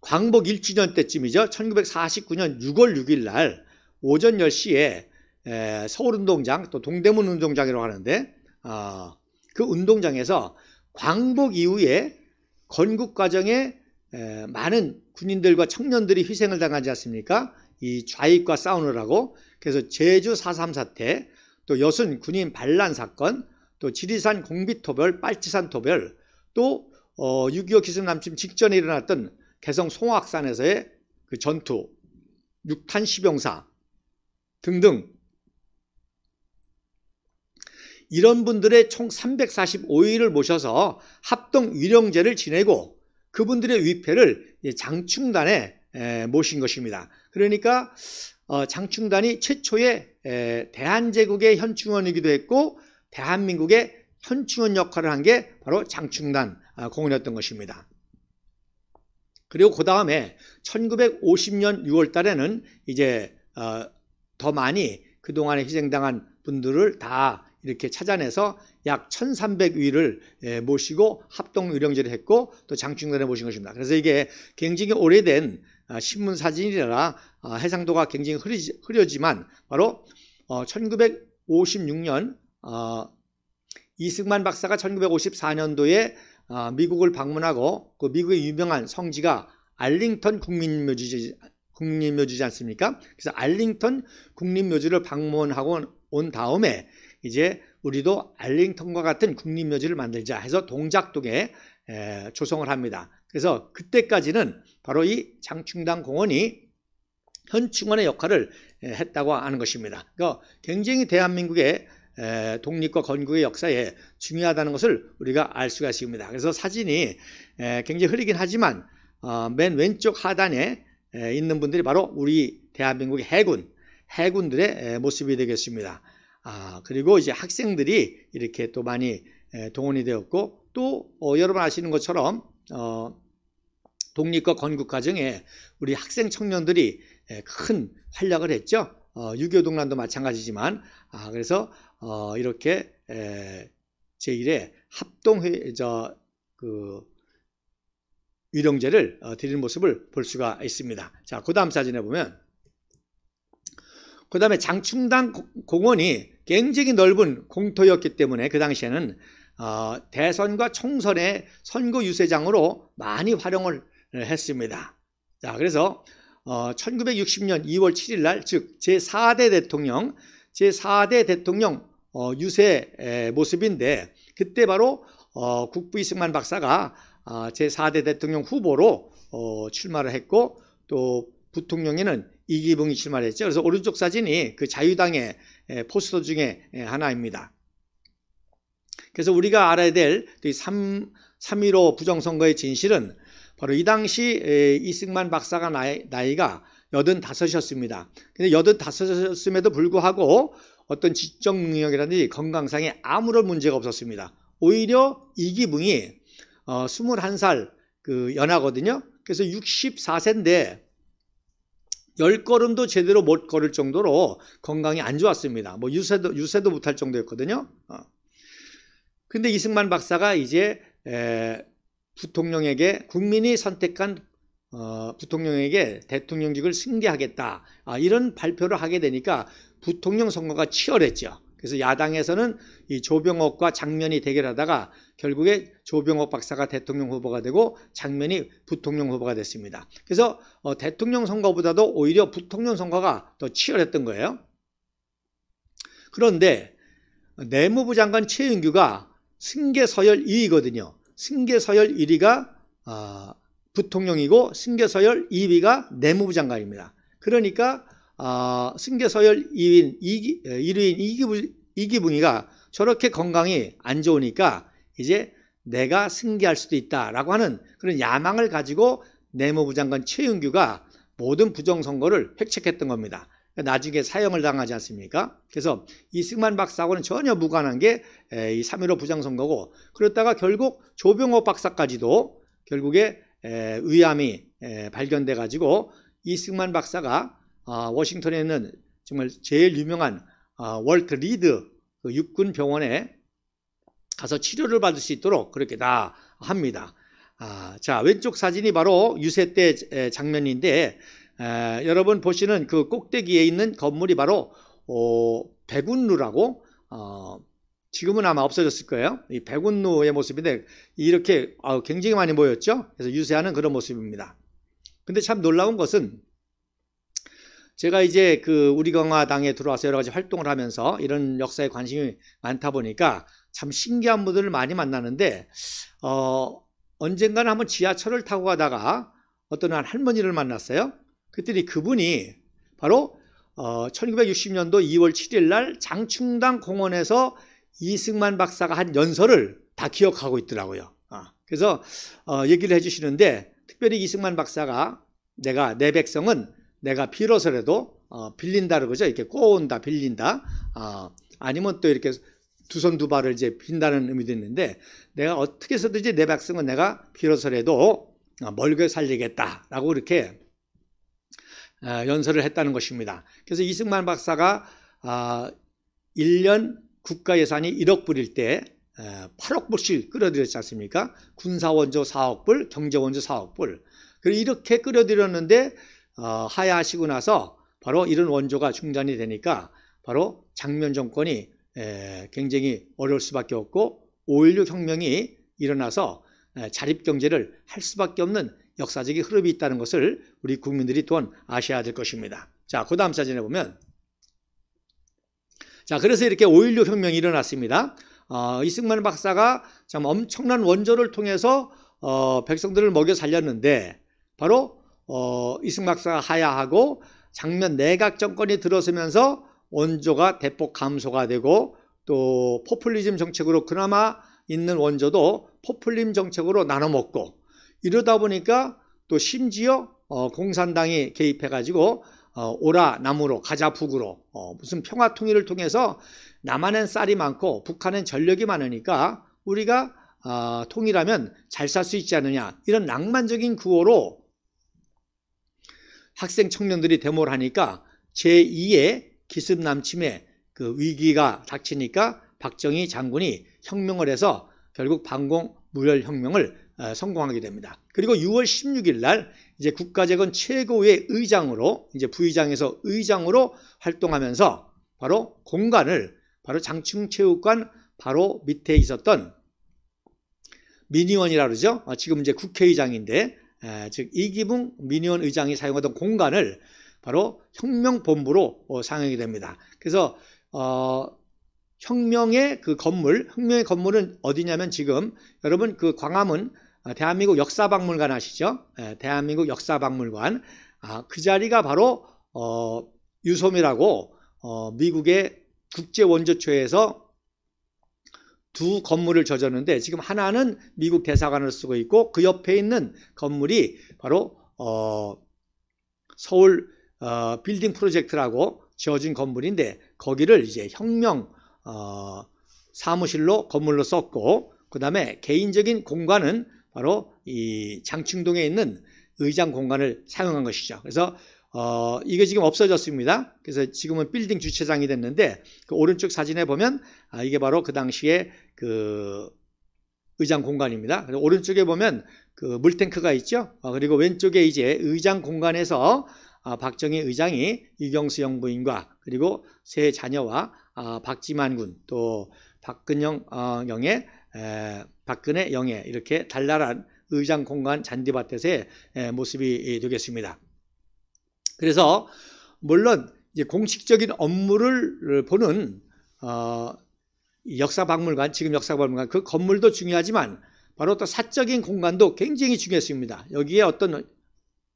광복 1주년 때쯤이죠. 1949년 6월 6일 날 오전 10시에 서울운동장 또 동대문 운동장이라고 하는데 그 운동장에서 광복 이후에 건국 과정에 많은 군인들과 청년들이 희생을 당하지 않습니까? 이 좌익과 싸우느라고. 그래서 제주 4.3 사태, 또 여순 군인 반란 사건, 또 지리산 공비토별, 빨치산 토별, 또 6.25 기습 남침 직전에 일어났던 개성 송악산에서의 그 전투, 육탄 시병사 등등 이런 분들의 총 345일을 모셔서 합동 위령제를 지내고 그분들의 위패를 장충단에 모신 것입니다. 그러니까 장충단이 최초의 대한제국의 현충원이기도 했고 대한민국의 현충원 역할을 한 게 바로 장충단 공원이었던 것입니다. 그리고 그 다음에 1950년 6월 달에는 이제 더 많이 그동안에 희생당한 분들을 다 이렇게 찾아내서 약 1300위를 모시고 합동 위령제를 했고 또 장충단에 모신 것입니다. 그래서 이게 굉장히 오래된 신문 사진이라 해상도가 굉장히 흐려지만 바로 1956년 이승만 박사가 1954년도에 미국을 방문하고 그 미국의 유명한 성지가 알링턴 국립묘지지 않습니까? 그래서 알링턴 국립묘지를 방문하고 온 다음에 이제 우리도 알링턴과 같은 국립묘지를 만들자 해서 동작동에 조성을 합니다. 그래서 그때까지는 바로 이 장충단 공원이 현충원의 역할을 했다고 하는 것입니다. 그러니까 굉장히 대한민국의 독립과 건국의 역사에 중요하다는 것을 우리가 알 수가 있습니다. 그래서 사진이 굉장히 흐리긴 하지만 맨 왼쪽 하단에 있는 분들이 바로 우리 대한민국의 해군들의 모습이 되겠습니다. 그리고 이제 학생들이 이렇게 또 많이 동원이 되었고 또 여러분 아시는 것처럼 독립과 건국 과정에 우리 학생 청년들이 큰 활약을 했죠. 6.25 동란도 마찬가지지만 그래서 이렇게 제1회 합동회 위령제를 드리는 모습을 볼 수가 있습니다. 자, 그 다음 사진에 보면 그 다음에 장충단 공원이 굉장히 넓은 공터였기 때문에 그 당시에는 대선과 총선의 선거 유세장으로 많이 활용을 했습니다. 자, 그래서 1960년 2월 7일 날 즉 제4대 대통령 유세 모습인데 그때 바로 국부 이승만 박사가 제4대 대통령 후보로 출마를 했고 또 부통령에는 이기붕이 출마를 했죠. 그래서 오른쪽 사진이 그 자유당의 포스터 중에 하나입니다. 그래서 우리가 알아야 될 3.15 부정선거의 진실은 바로 이 당시 이승만 박사가 나이가 85이었습니다. 근데 85이었음에도 불구하고 어떤 지적 능력이라든지 건강상에 아무런 문제가 없었습니다. 오히려 이기붕이 21살 그 연하거든요. 그래서 64세인데 10걸음도 제대로 못 걸을 정도로 건강이 안 좋았습니다. 뭐 유세도 못할 정도였거든요. 근데 이승만 박사가 이제 부통령에게 국민이 선택한 부통령에게 대통령직을 승계하겠다, 이런 발표를 하게 되니까 부통령 선거가 치열했죠. 그래서 야당에서는 이 조병옥과 장면이 대결하다가 결국에 조병옥 박사가 대통령 후보가 되고 장면이 부통령 후보가 됐습니다. 그래서 대통령 선거보다도 오히려 부통령 선거가 더 치열했던 거예요. 그런데 내무부 장관 최은규가 승계서열 2위거든요. 승계서열 1위가 부통령이고 승계서열 2위가 내무부 장관입니다. 그러니까 승계서열 1위인 이기붕이가 저렇게 건강이 안 좋으니까 이제 내가 승계할 수도 있다라고 하는 그런 야망을 가지고 내무부 장관 최은규가 모든 부정선거를 획책했던 겁니다. 나중에 사형을 당하지 않습니까? 그래서 이승만 박사하고는 전혀 무관한 게 이 3.15 부정선거고, 그렇다가 결국 조병옥 박사까지도 결국에 위암이 발견돼 가지고 이승만 박사가 워싱턴에 있는 정말 제일 유명한 월트 리드 그 육군 병원에 가서 치료를 받을 수 있도록 그렇게 다 합니다. 자, 왼쪽 사진이 바로 유세 때 장면인데, 여러분 보시는 그 꼭대기에 있는 건물이 바로 백운루라고, 지금은 아마 없어졌을 거예요. 이 백운루의 모습인데 이렇게 굉장히 많이 모였죠. 그래서 유세하는 그런 모습입니다. 근데 참 놀라운 것은, 제가 이제 그 우리공화당에 들어와서 여러 가지 활동을 하면서 이런 역사에 관심이 많다 보니까 참 신기한 분들을 많이 만나는데, 언젠가는 한번 지하철을 타고 가다가 어떤 한 할머니를 만났어요. 그랬더니 그분이 바로 1960년도 2월 7일 날 장충당 공원에서 이승만 박사가 한 연설을 다 기억하고 있더라고요. 그래서 얘기를 해주시는데, 특별히 이승만 박사가 내 백성은 내가 빌어서라도 빌린다 그러죠. 이렇게 꼬운다, 빌린다. 아니면 또 이렇게 두 손 두 발을 이제 빈다는 의미도 있는데, 내가 어떻게 해서든지 내 백성은 내가 빌어서라도 멀게 살리겠다라고 이렇게 연설을 했다는 것입니다. 그래서 이승만 박사가 1년 국가 예산이 1억 불일 때 8억 불씩 끌어들였지 않습니까? 군사원조 4억 불, 경제원조 4억 불. 그리고 이렇게 끌어들였는데 하야하시고 나서 바로 이런 원조가 중단이 되니까 바로 장면 정권이 굉장히 어려울 수밖에 없고 5.16 혁명이 일어나서 자립경제를 할 수밖에 없는 역사적인 흐름이 있다는 것을 우리 국민들이 또한 아셔야 될 것입니다. 자, 그 다음 사진에 보면, 자, 그래서 이렇게 5.16 혁명이 일어났습니다. 이승만 박사가 참 엄청난 원조를 통해서 백성들을 먹여 살렸는데, 바로 이승만 박사가 하야하고 장면 내각 정권이 들어서면서 원조가 대폭 감소가 되고, 또 포퓰리즘 정책으로 그나마 있는 원조도 포퓰리즘 정책으로 나눠 먹고, 이러다 보니까 또 심지어 공산당이 개입해가지고 오라 남으로 가자 북으로 무슨 평화 통일을 통해서 남한은 쌀이 많고 북한은 전력이 많으니까 우리가 통일하면 잘 살 수 있지 않느냐, 이런 낭만적인 구호로 학생 청년들이 데모를 하니까 제2의 기습남침의 그 위기가 닥치니까 박정희 장군이 혁명을 해서 결국 반공 무혈혁명을 성공하게 됩니다. 그리고 6월 16일 날 이제 국가재건 최고의 의장으로, 이제 부의장에서 의장으로 활동하면서 바로 공간을 바로 장충체육관 바로 밑에 있었던 미니원이라고 그러죠. 지금 이제 국회의장인데, 즉 이기붕 미니원 의장이 사용하던 공간을 바로 혁명본부로 사용하게 됩니다. 그래서 혁명의 건물은 어디냐면, 지금 여러분 그 광화문 대한민국 역사박물관 아시죠? 대한민국 역사박물관. 그 자리가 바로 유소미라고 미국의 국제원조처에서 두 건물을 져줬는데, 지금 하나는 미국 대사관을 쓰고 있고 그 옆에 있는 건물이 바로 서울 빌딩 프로젝트라고 지어진 건물인데 거기를 이제 혁명 사무실로 건물로 썼고, 그 다음에 개인적인 공간은 바로 이 장충동에 있는 의장 공간을 사용한 것이죠. 그래서 이게 지금 없어졌습니다. 그래서 지금은 빌딩 주차장이 됐는데, 그 오른쪽 사진에 보면 이게 바로 그 당시에 그 의장 공간입니다. 그리고 오른쪽에 보면 그 물탱크가 있죠. 그리고 왼쪽에 이제 의장 공간에서 박정희 의장이 이경수 영부인과 그리고 세 자녀와 박지만 군, 또 박근혜 영예 이렇게 달달한 의장 공간 잔디밭에서의 모습이 되겠습니다. 그래서 물론 이제 공식적인 업무를 보는 역사박물관, 지금 역사박물관 그 건물도 중요하지만 바로 또 사적인 공간도 굉장히 중요했습니다. 여기에 어떤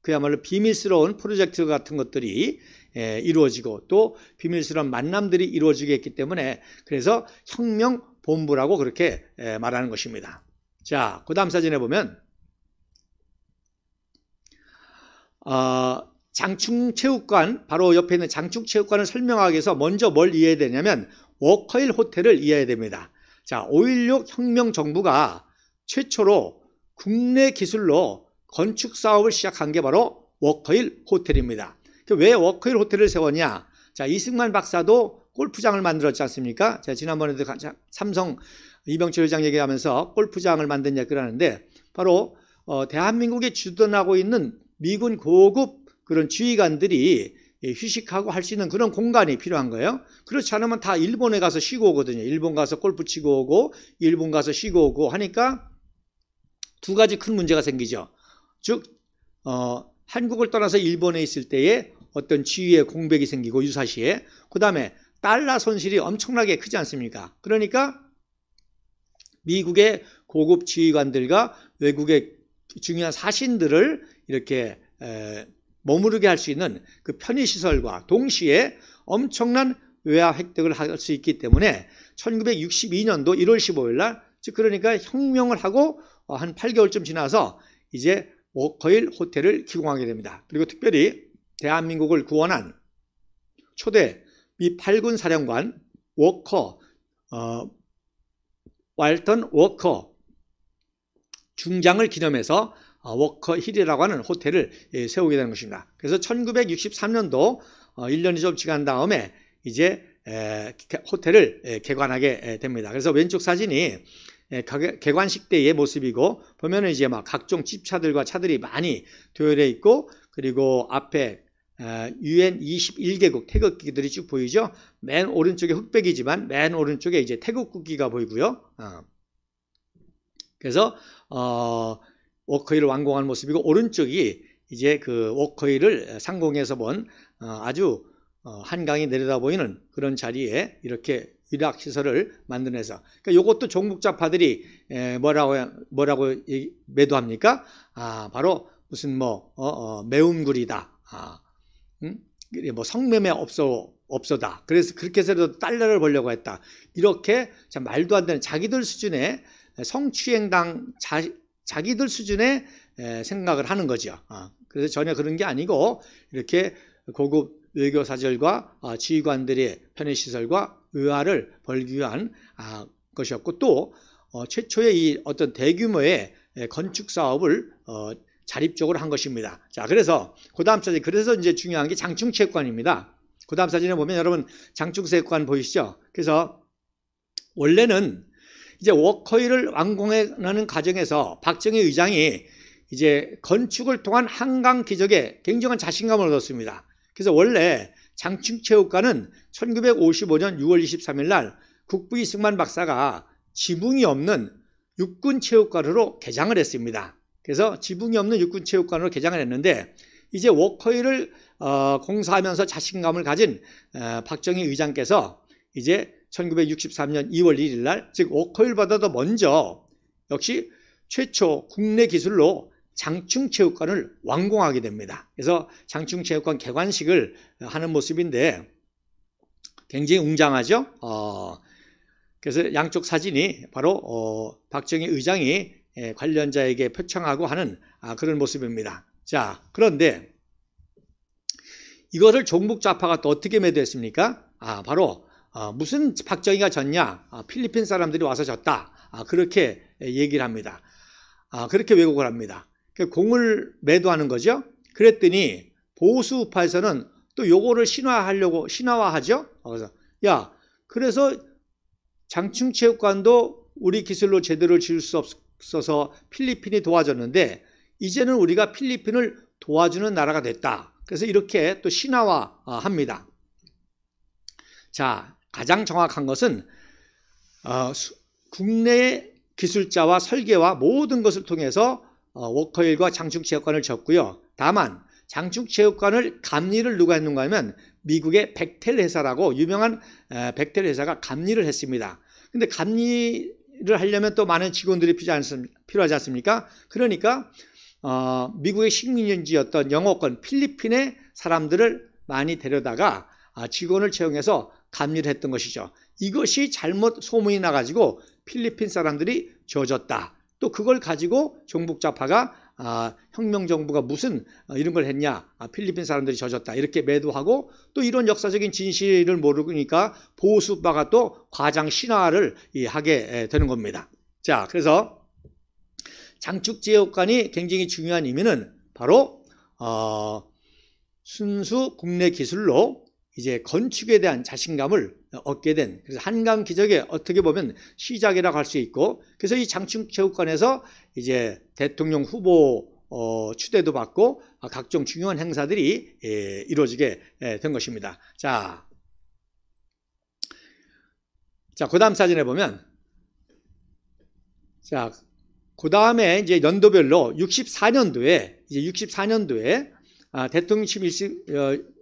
그야말로 비밀스러운 프로젝트 같은 것들이 이루어지고 또 비밀스러운 만남들이 이루어지게 했기 때문에 그래서 혁명본부라고 그렇게 말하는 것입니다. 자, 그 다음 사진에 보면 장충체육관, 바로 옆에 있는 장충체육관을 설명하기 위해서 먼저 뭘 이해해야 되냐면 워커힐 호텔을 이해해야 됩니다. 자, 5.16 혁명정부가 최초로 국내 기술로 건축 사업을 시작한 게 바로 워커힐 호텔입니다. 왜 워커힐 호텔을 세웠냐? 자, 이승만 박사도 골프장을 만들었지 않습니까? 제가 지난번에도 삼성 이병철 회장 얘기하면서 골프장을 만든 얘기를 하는데, 바로 대한민국에 주둔하고 있는 미군 고급 그런 지휘관들이 휴식하고 할 수 있는 그런 공간이 필요한 거예요. 그렇지 않으면 다 일본에 가서 쉬고 오거든요. 일본 가서 골프 치고 오고 일본 가서 쉬고 오고 하니까 두 가지 큰 문제가 생기죠. 즉 한국을 떠나서 일본에 있을 때에 어떤 지위의 공백이 생기고 유사시에, 그 다음에 달러 손실이 엄청나게 크지 않습니까? 그러니까 미국의 고급 지휘관들과 외국의 중요한 사신들을 이렇게 머무르게 할 수 있는 그 편의시설과 동시에 엄청난 외화 획득을 할 수 있기 때문에 1962년도 1월 15일 날, 즉 그러니까 혁명을 하고 한 8개월쯤 지나서 이제 워커힐 호텔을 기공하게 됩니다. 그리고 특별히 대한민국을 구원한 초대 미 8군 사령관 워커, 왈턴 워커 중장을 기념해서 워커힐이라고 하는 호텔을 세우게 되는 것입니다. 그래서 1963년도 1년이 좀 지난 다음에 이제 호텔을 개관하게 됩니다. 그래서 왼쪽 사진이 개관식 때의 모습이고, 보면은 이제 막 각종 집차들과 차들이 많이 도열해 있고, 그리고 앞에 UN 21개국 태극기들이 쭉 보이죠. 맨 오른쪽에 흑백이지만 맨 오른쪽에 이제 태극 국기가 보이고요. 그래서 워커힐을 완공한 모습이고, 오른쪽이 이제 그 워커힐을 상공에서 본 아주 한강이 내려다 보이는 그런 자리에 이렇게 일학 시설을 만들어내서, 그러니까 이것도 종북자파들이 뭐라고 매도합니까? 바로 무슨 매운굴이다. 뭐 성매매 없어다. 그래서 그렇게 해서 달러를 벌려고 했다. 이렇게 참 말도 안 되는 자기들 수준의 성추행당 자기들 수준의 생각을 하는 거죠. 그래서 전혀 그런 게 아니고 이렇게 고급 외교사절과 지휘관들의 편의시설과 의화를 벌기 위한 것이었고, 또 최초의 이 어떤 대규모의 건축 사업을 자립적으로 한 것입니다. 자, 그래서 그 다음 사진, 그래서 이제 중요한 게 장충체육관입니다. 그 다음 사진에 보면 여러분 장충체육관 보이시죠? 그래서 원래는 이제 워커힐을 완공하는 과정에서 박정희 의장이 이제 건축을 통한 한강 기적에 굉장한 자신감을 얻었습니다. 그래서 원래 장충체육관은 1955년 6월 23일 날 국부 이승만 박사가 지붕이 없는 육군체육관으로 개장을 했습니다. 그래서 지붕이 없는 육군체육관으로 개장을 했는데, 이제 워커힐을 공사하면서 자신감을 가진 박정희 의장께서 이제 1963년 2월 1일 날, 즉 워커힐보다도 먼저 역시 최초 국내 기술로 장충체육관을 완공하게 됩니다. 그래서 장충체육관 개관식을 하는 모습인데 굉장히 웅장하죠. 그래서 양쪽 사진이 바로 박정희 의장이 관련자에게 표창하고 하는 그런 모습입니다. 자, 그런데 이것을 종북 좌파가 또 어떻게 매도했습니까? 바로 무슨 박정희가 졌냐? 필리핀 사람들이 와서 졌다. 그렇게 얘기를 합니다. 그렇게 왜곡을 합니다. 공을 매도하는 거죠. 그랬더니 보수 우파에서는 또 요거를 신화화하죠. 그래서 장충체육관도 우리 기술로 제대로 지을 수 없어서 필리핀이 도와줬는데 이제는 우리가 필리핀을 도와주는 나라가 됐다. 그래서 이렇게 또 신화화합니다. 자, 가장 정확한 것은 국내 기술자와 설계와 모든 것을 통해서 워커힐과 장충체육관을 졌고요. 다만 장충체육관을 감리를 누가 했는가 하면 미국의 벡텔 회사라고 유명한 벡텔 회사가 감리를 했습니다. 근데 감리를 하려면 또 많은 직원들이 필요하지 않습니까? 그러니까 미국의 식민지였던 영어권 필리핀의 사람들을 많이 데려다가 직원을 채용해서 감리를 했던 것이죠. 이것이 잘못 소문이 나가지고 필리핀 사람들이 져졌다. 또 그걸 가지고 종북좌파가 혁명정부가 무슨 이런 걸 했냐, 필리핀 사람들이 져졌다 이렇게 매도하고 또 이런 역사적인 진실을 모르니까 보수파가 또 과장 신화를 하게 되는 겁니다. 자, 그래서 장충체육관이 굉장히 중요한 의미는 바로 순수 국내 기술로 이제 건축에 대한 자신감을 얻게 된, 그래서 한강 기적의 어떻게 보면 시작이라고 할 수 있고, 그래서 이 장충체육관에서 이제 대통령 후보 추대도 받고 각종 중요한 행사들이 이루어지게 된 것입니다. 자, 그 다음 사진에 보면, 자, 그 다음에 이제 연도별로 64년도에 대통령님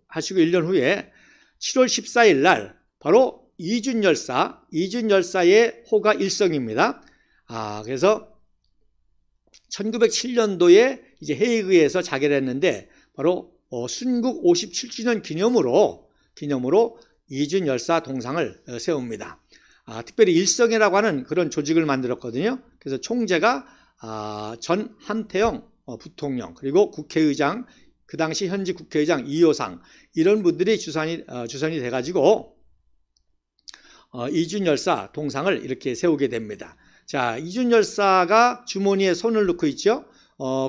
하시고 1년 후에 7월 14일 날 바로 이준 열사의 호가 일성입니다. 그래서 1907년도에 이제 헤이그에서 자결했는데 바로 순국 57주년 기념으로 이준 열사 동상을 세웁니다. 특별히 일성이라고 하는 그런 조직을 만들었거든요. 그래서 총재가 전 함태영 부통령, 그리고 국회의장, 그 당시 현직 국회의장 이효상, 이런 분들이 주선이 돼가지고 이준 열사 동상을 이렇게 세우게 됩니다. 자, 이준 열사가 주머니에 손을 넣고 있죠.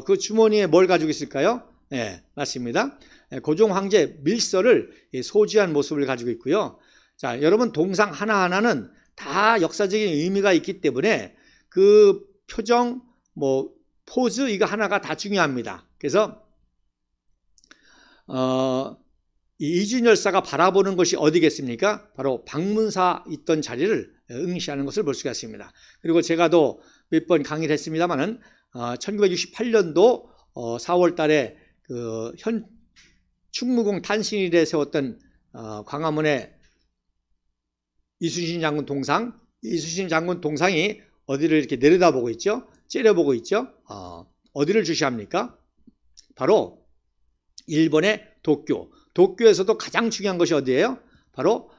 그 주머니에 뭘 가지고 있을까요? 네, 맞습니다. 고종 황제 밀서를 소지한 모습을 가지고 있고요. 자, 여러분 동상 하나하나는 다 역사적인 의미가 있기 때문에 그 표정, 포즈 이거 하나가 다 중요합니다. 그래서 이준 열사가 바라보는 것이 어디겠습니까? 바로 방문사 있던 자리를 응시하는 것을 볼 수가 있습니다. 그리고 제가 또 몇 번 강의를 했습니다만은 1968년도 4월 달에 그 충무공 탄신일에 세웠던 광화문의 이순신 장군 동상이 어디를 이렇게 내려다보고 있죠? 째려보고 있죠? 어디를 주시합니까? 바로 일본의 도쿄에서도 가장 중요한 것이 어디예요? 바로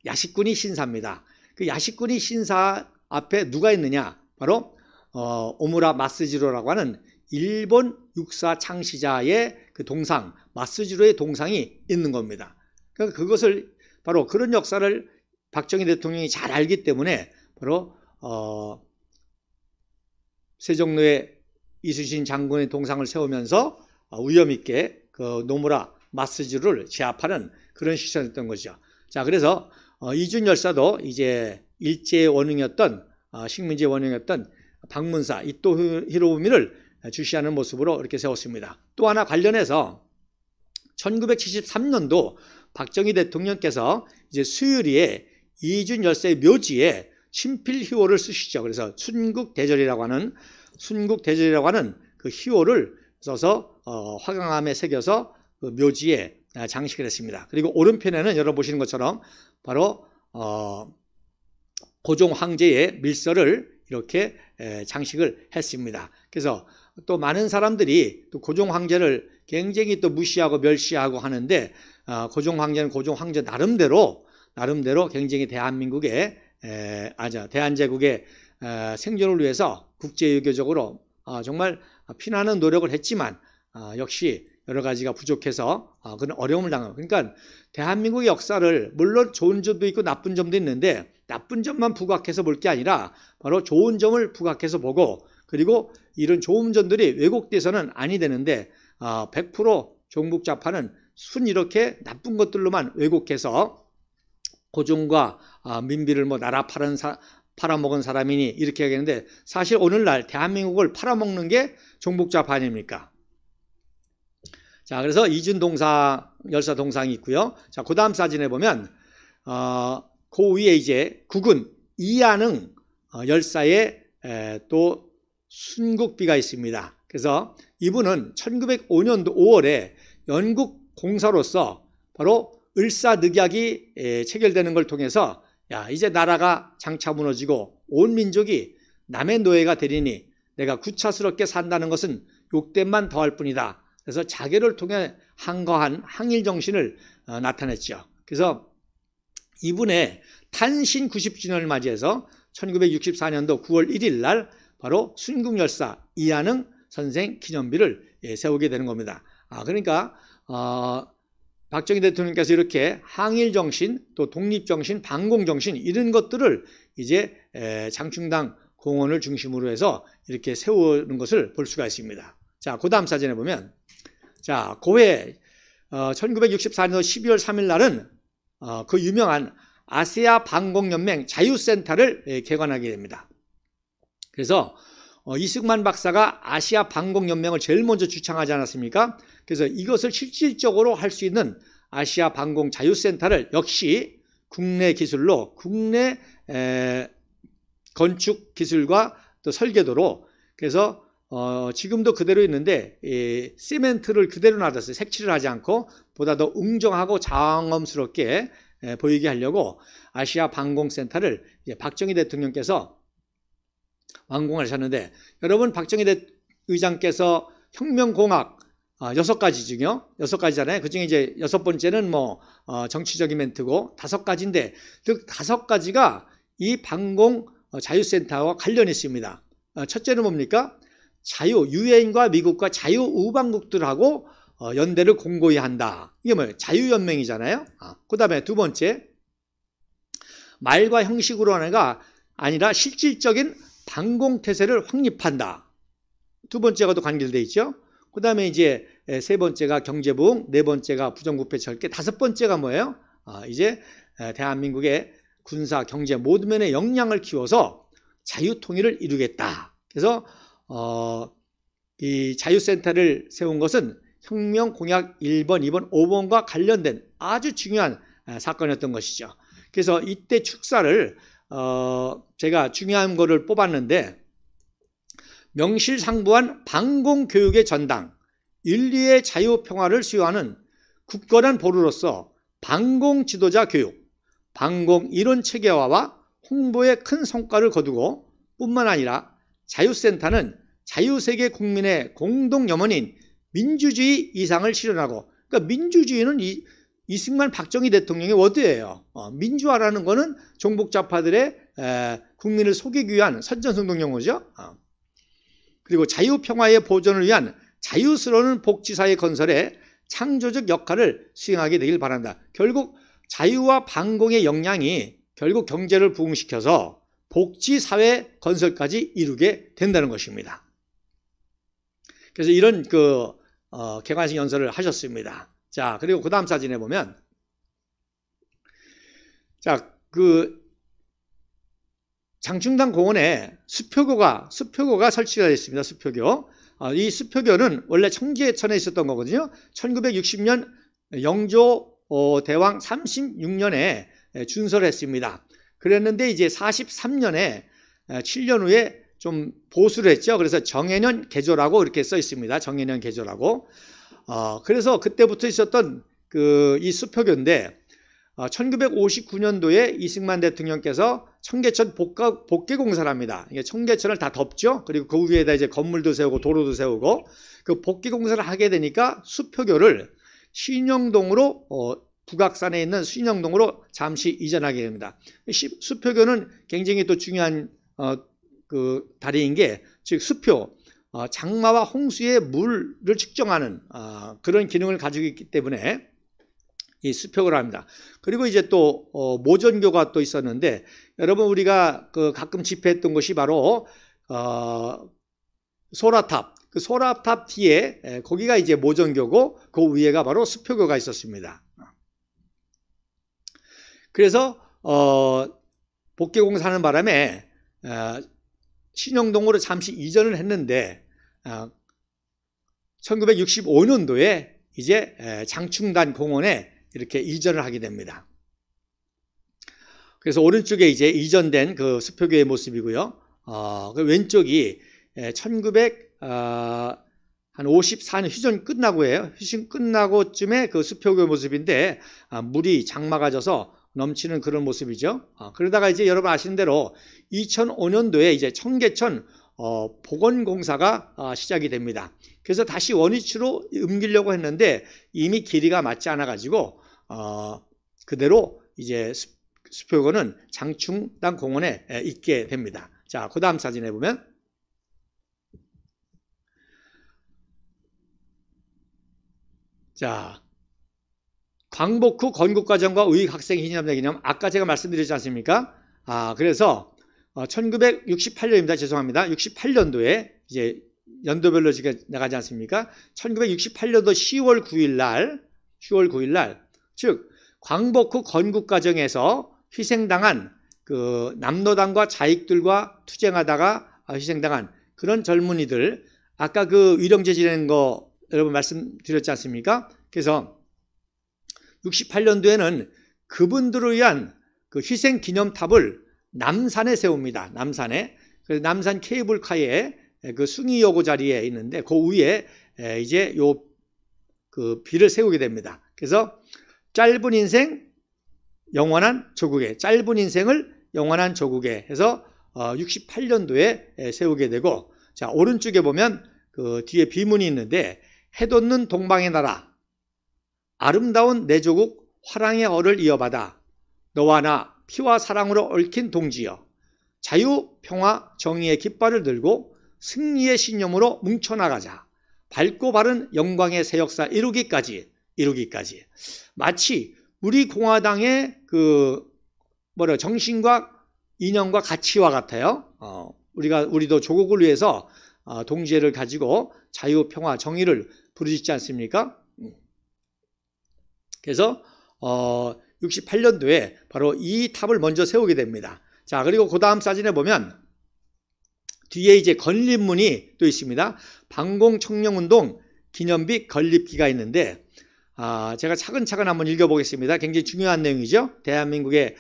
야시쿠니 신사입니다. 그 야시쿠니 신사 앞에 누가 있느냐? 바로 오무라 마스지로라고 하는 일본 육사 창시자의 그 동상, 마스지로의 동상이 있는 겁니다. 그러니까 그것을 바로 그런 역사를 박정희 대통령이 잘 알기 때문에 바로 세종로에 이순신 장군의 동상을 세우면서 위험 있게 그 노무라 마스지로를 제압하는 그런 시선이었던 거죠. 자, 그래서 이준 열사도 이제 일제의 원흉이었던 식민지의 원흉이었던 방문사 이토 히로부미를 주시하는 모습으로 이렇게 세웠습니다. 또 하나 관련해서 1973년도 박정희 대통령께서 이제 수유리에 이준 열사의 묘지에 친필 희호를 쓰시죠. 그래서 순국대절이라고 하는 그 희호를 써서 화강암에 새겨서 그 묘지에 장식을 했습니다. 그리고 오른편에는 여러분 보시는 것처럼 바로 고종 황제의 밀서를 이렇게 장식을 했습니다. 그래서 또 많은 사람들이 또 고종 황제를 굉장히 또 무시하고 멸시하고 하는데 고종 황제는 고종 황제 나름대로 굉장히 대한민국의 대한제국의 생존을 위해서 국제외교적으로 정말 피나는 노력을 했지만 역시 여러 가지가 부족해서 그런 어려움을 당하고, 그러니까 대한민국의 역사를 물론 좋은 점도 있고 나쁜 점도 있는데 나쁜 점만 부각해서 볼 게 아니라 바로 좋은 점을 부각해서 보고, 그리고 이런 좋은 점들이 왜곡돼서는 아니 되는데 100% 종북좌파는 순 이렇게 나쁜 것들로만 왜곡해서 고종과 민비를 뭐 나라 팔아먹은 사람이니 이렇게 하겠는데, 사실 오늘날 대한민국을 팔아먹는 게 종북좌파 아닙니까? 자, 그래서 이준동상 열사 동상이 있고요. 자, 그 다음 사진에 보면 그 위에 이제 국군 이한흥 열사의 또 순국비가 있습니다. 그래서 이분은 1905년도 5월에 영국 공사로서 바로 을사늑약이 체결되는 걸 통해서 야, 이제 나라가 장차 무너지고 온 민족이 남의 노예가 되리니 내가 구차스럽게 산다는 것은 욕됨만 더할 뿐이다. 그래서 자결을 통해 항거한 항일 정신을 나타냈죠. 그래서 이분의 탄신 90주년을 맞이해서 1964년도 9월 1일 날 바로 순국열사 이한흥 선생 기념비를 세우게 되는 겁니다. 그러니까 박정희 대통령께서 이렇게 항일 정신, 또 독립 정신, 반공 정신 이런 것들을 이제 장충당 공원을 중심으로 해서 이렇게 세우는 것을 볼 수가 있습니다. 자, 그 다음 사진에 보면, 자, 고해 1964년 12월 3일 날은 그 유명한 아시아 반공연맹 자유센터를 개관하게 됩니다. 그래서 이승만 박사가 아시아 반공연맹을 제일 먼저 주창하지 않았습니까? 그래서 이것을 실질적으로 할 수 있는 아시아 반공 자유센터를 역시 국내 기술로, 국내 건축 기술과 또 설계도로, 그래서 지금도 그대로 있는데 시멘트를 그대로 놔뒀어요. 색칠을 하지 않고 보다 더 웅장하고 장엄스럽게 보이게 하려고 아시아 반공센터를 이제 박정희 대통령께서 완공하셨는데, 여러분 박정희 의장께서 혁명공학 6가지 중요, 6가지잖아요. 그 중에 이제 6번째는 뭐 정치적인 멘트고 5가지인데 그 5가지가 이 반공 자유센터와 관련이 있습니다. 첫째는 뭡니까? 유엔과 미국과 자유우방국들하고 연대를 공고히 한다. 이게 뭐예요? 자유연맹이잖아요. 그 다음에 두 번째, 말과 형식으로 하나가 아니라 실질적인 반공태세를 확립한다. 두 번째가 또 관계되어 있죠. 그 다음에 이제 세 번째가 경제부흥, 네 번째가 부정부패 절개, 다섯 번째가 뭐예요? 이제 대한민국의 군사, 경제 모든 면의 역량을 키워서 자유통일을 이루겠다. 그래서 이 자유센터를 세운 것은 혁명공약 1번, 2번, 5번과 관련된 아주 중요한 사건이었던 것이죠. 그래서 이때 축사를 제가 중요한 거를 뽑았는데, 명실상부한 반공교육의 전당, 인류의 자유평화를 수요하는 굳건한 보루로서 반공지도자 교육, 반공 이론 체계화와 홍보에 큰 성과를 거두고 뿐만 아니라 자유센터는 자유세계 국민의 공동 염원인 민주주의 이상을 실현하고, 그러니까 민주주의는 이승만 박정희 대통령의 워드예요. 민주화라는 거는 종북좌파들의 국민을 속이기 위한 선전성동 용어죠. 그리고 자유평화의 보존을 위한 자유스러운 복지사회 건설에 창조적 역할을 수행하게 되길 바란다. 결국 자유와 반공의 역량이 결국 경제를 부흥시켜서 복지사회 건설까지 이루게 된다는 것입니다. 그래서 이런 개관식 연설을 하셨습니다. 자, 그리고 그 다음 사진에 보면, 자, 장충당 공원에 수표교가 설치가 되어 있습니다. 수표교. 이 수표교는 원래 청계천에 있었던 거거든요. 1960년 영조 대왕 36년에 준설했습니다. 그랬는데 이제 43년에 7년 후에 좀 보수를 했죠. 그래서 정해년 개조라고 이렇게 써 있습니다. 정해년 개조라고. 그래서 그때부터 있었던 이 수표교인데, 1959년도에 이승만 대통령께서 청계천 복개공사를 합니다. 이게 청계천을 다 덮죠. 그리고 그 위에다 이제 건물도 세우고 도로도 세우고, 그 복개공사를 하게 되니까 수표교를 신영동으로 북악산에 있는 신영동으로 잠시 이전하게 됩니다. 수표교는 굉장히 또 중요한 다리인 게, 즉 수표 장마와 홍수의 물을 측정하는 그런 기능을 가지고 있기 때문에 이 수표고를 합니다. 그리고 이제 또 모전교가 또 있었는데, 여러분 우리가 가끔 집회했던 곳이 바로 소라탑, 그 소라탑 뒤에 거기가 이제 모전교고 그 위에가 바로 수표교가 있었습니다. 그래서 복개공사하는 바람에 신영동으로 잠시 이전을 했는데 1965년도에 이제 장충단 공원에 이렇게 이전을 하게 됩니다. 그래서 오른쪽에 이제 이전된 그 수표교의 모습이고요. 그 왼쪽이 1954년 휴전 끝나고예요. 휴전 끝나고쯤에 그 수표교의 모습인데 물이 장마가 져서 넘치는 그런 모습이죠. 그러다가 이제 여러분 아시는 대로 2005년도에 이제 청계천 복원공사가 시작이 됩니다. 그래서 다시 원위치로 옮기려고 했는데 이미 길이가 맞지 않아 가지고 그대로 이제 수표고는 장충당 공원에 있게 됩니다. 자, 그 다음 사진에 보면 자, 광복 후 건국과정과 의학생 기념 기념, 아까 제가 말씀드렸지 않습니까? 그래서 1968년입니다. 죄송합니다. 68년도에 이제 연도별로 지금 나가지 않습니까? 1968년도 10월 9일 날, 즉 광복 후 건국과정에서 희생당한 그 남로당과 자익들과 투쟁하다가 희생당한 그런 젊은이들, 아까 그 위령제 지내는 거 여러분 말씀드렸지 않습니까? 그래서 68년도에는 그분들을 위한 그 희생 기념탑을 남산에 세웁니다. 남산에. 그래서 남산 케이블카에 그 숭이여고 자리에 있는데 그 위에 이제 요 그 비를 세우게 됩니다. 그래서 짧은 인생 영원한 조국에, 짧은 인생을 영원한 조국에 해서 68년도에 세우게 되고, 자, 오른쪽에 보면 그 뒤에 비문이 있는데, 해돋는 동방의 나라, 아름다운 내 조국 화랑의 얼을 이어받아 너와 나 피와 사랑으로 얽힌 동지여, 자유, 평화, 정의의 깃발을 들고 승리의 신념으로 뭉쳐나가자. 밝고 바른 영광의 새 역사 이루기까지. 마치 우리 공화당의 그 정신과 이념과 가치와 같아요. 우리도 조국을 위해서 동지애를 가지고 자유, 평화, 정의를 부르짖지 않습니까? 그래서 68년도에 바로 이 탑을 먼저 세우게 됩니다. 자, 그리고 그 다음 사진에 보면 뒤에 이제 건립문이 또 있습니다. 방공청년운동 기념비 건립기가 있는데, 제가 차근차근 한번 읽어보겠습니다. 굉장히 중요한 내용이죠. 대한민국의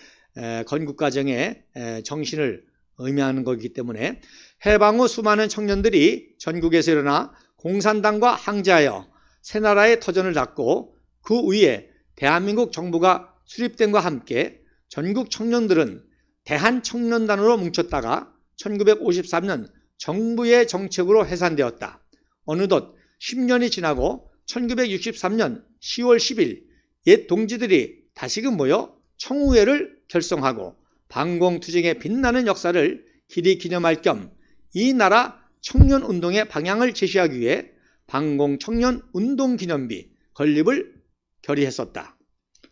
건국과정의 정신을 의미하는 거기 때문에, 해방 후 수많은 청년들이 전국에서 일어나 공산당과 항제하여 새나라의 터전을 닫고 그 위에 대한민국 정부가 수립됨과 함께 전국 청년들은 대한청년단으로 뭉쳤다가 1953년 정부의 정책으로 해산되었다. 어느덧 10년이 지나고 1963년 10월 10일 옛 동지들이 다시금 모여 청우회를 결성하고 방공투쟁의 빛나는 역사를 길이 기념할 겸 이 나라 청년운동의 방향을 제시하기 위해 방공청년운동기념비 건립을 결의했었다.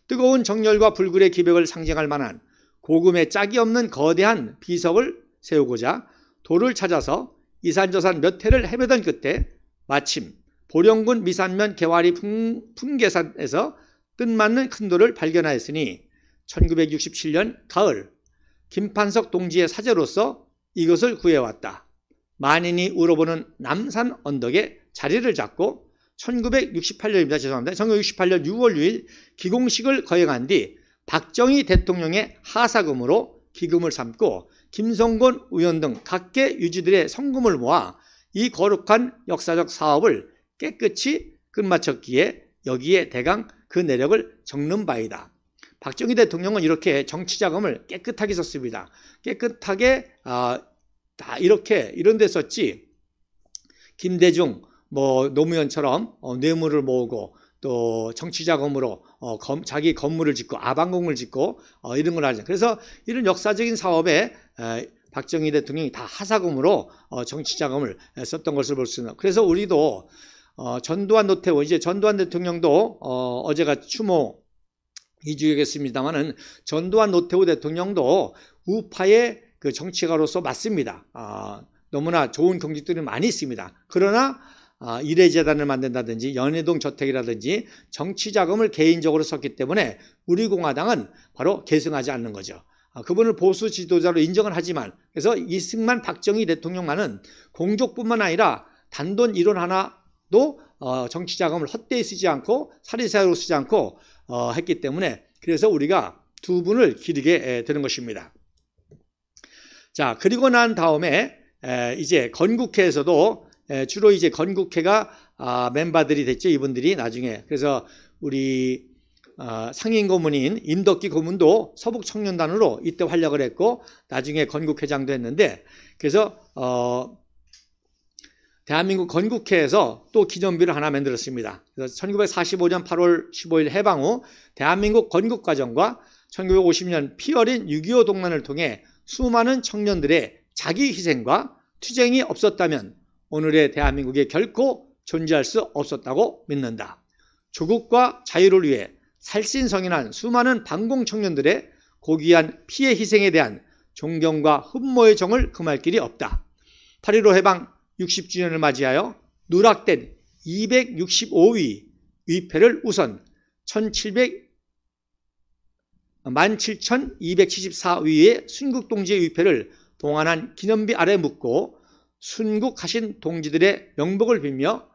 뜨거운 정열과 불굴의 기백을 상징할 만한 고금의 짝이 없는 거대한 비석을 세우고자 돌을 찾아서 이산저산 몇 해를 헤매던 끝에 마침 보령군 미산면 개화리 풍계산에서 뜻맞는 큰 돌을 발견하였으니 1967년 가을 김판석 동지의 사제로서 이것을 구해왔다. 만인이 우러보는 남산 언덕에 자리를 잡고 1968년입니다. 죄송합니다. 1968년 6월 6일 기공식을 거행한 뒤 박정희 대통령의 하사금으로 기금을 삼고 김성곤 의원 등 각계 유지들의 성금을 모아 이 거룩한 역사적 사업을 깨끗이 끝마쳤기에 여기에 대강 그 내력을 적는 바이다. 박정희 대통령은 이렇게 정치자금을 깨끗하게 썼습니다. 깨끗하게 다 이런 데 썼지. 김대중 노무현처럼 뇌물을 모으고 또 정치자금으로 자기 건물을 짓고 아방공을 짓고 이런 걸 하죠. 그래서 이런 역사적인 사업에 박정희 대통령이 다 하사금으로 정치자금을 썼던 것을 볼 수 있는. 그래서 우리도 전두환 노태우, 이제 전두환 대통령도 어제가 추모 2주였습니다만은 전두환 노태우 대통령도 우파의 그 정치가로서 맞습니다. 너무나 좋은 경직들이 많이 있습니다. 그러나 일해재단을 만든다든지 연해동 저택이라든지 정치자금을 개인적으로 썼기 때문에 우리 공화당은 바로 계승하지 않는 거죠. 그분을 보수 지도자로 인정을 하지만, 그래서 이승만 박정희 대통령만은 공족뿐만 아니라 단돈 1원 하나도 정치자금을 헛되이 쓰지 않고 사리사욕으로 쓰지 않고 했기 때문에, 그래서 우리가 두 분을 기리게 되는 것입니다. 자, 그리고 난 다음에 이제 건국회에서도 주로 이제 건국회가 멤버들이 됐죠, 이분들이 나중에. 그래서 우리 상임 고문인 임덕기 고문도 서북청년단으로 이때 활약을 했고 나중에 건국회장도 했는데, 그래서 대한민국 건국회에서 또 기념비를 하나 만들었습니다. 그래서 1945년 8월 15일 해방 후 대한민국 건국과정과 1950년 피 어린 6.25 동란을 통해 수많은 청년들의 자기 희생과 투쟁이 없었다면 오늘의 대한민국에 결코 존재할 수 없었다고 믿는다. 조국과 자유를 위해 살신성인한 수많은 반공 청년들의 고귀한 피해 희생에 대한 존경과 흠모의 정을 금할 길이 없다. 8.15 해방 60주년을 맞이하여 누락된 265위 위패를 우선 17,274위의 순국동지의 위패를 동안한 기념비 아래 묻고 순국하신 동지들의 명복을 빌며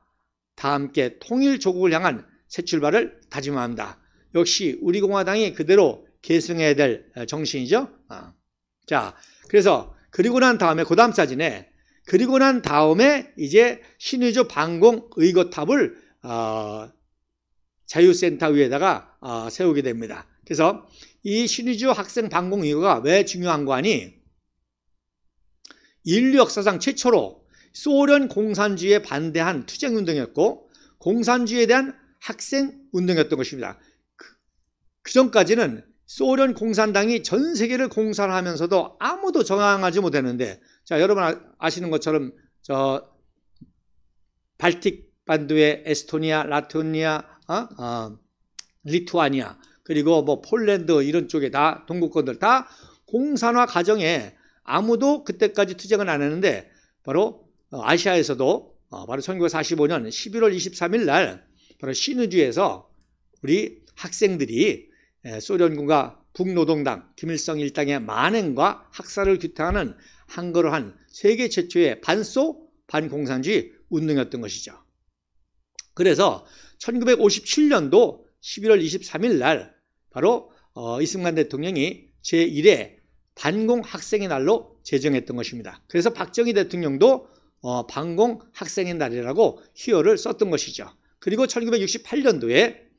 다 함께 통일 조국을 향한 새 출발을 다짐합니다. 역시 우리 공화당이 그대로 계승해야 될 정신이죠. 자, 그래서 그리고 난 다음에 그 다음 사진에 그리고 난 다음에 이제 신의주 방공 의거탑을 자유센터 위에다가 세우게 됩니다. 그래서 이 신의주 학생 방공 의거가 왜 중요한 거 아니? 인류 역사상 최초로 소련 공산주의에 반대한 투쟁운동이었고 공산주의에 대한 학생운동이었던 것입니다. 그 전까지는 소련 공산당이 전 세계를 공산하면서도 아무도 저항하지 못했는데, 자, 여러분 아시는 것처럼 발틱 반도의 에스토니아, 라토니아, 리투아니아, 그리고 뭐 폴란드 이런 쪽에 다 동구권들 다 공산화 과정에 아무도 그때까지 투쟁을 안 했는데, 바로 아시아에서도 바로 1945년 11월 23일 날 바로 신의주에서 우리 학생들이 소련군과 북노동당 김일성 일당의 만행과 학살을 규탄하는 한거로한 세계 최초의 반소 반공산주의 운동이었던 것이죠. 그래서 1957년도 11월 23일 날 바로 이승만 대통령이 제1회 반공 학생의 날로 제정했던 것입니다. 그래서 박정희 대통령도 반공 학생의 날이라고 희호를 썼던 것이죠. 그리고 1968년도에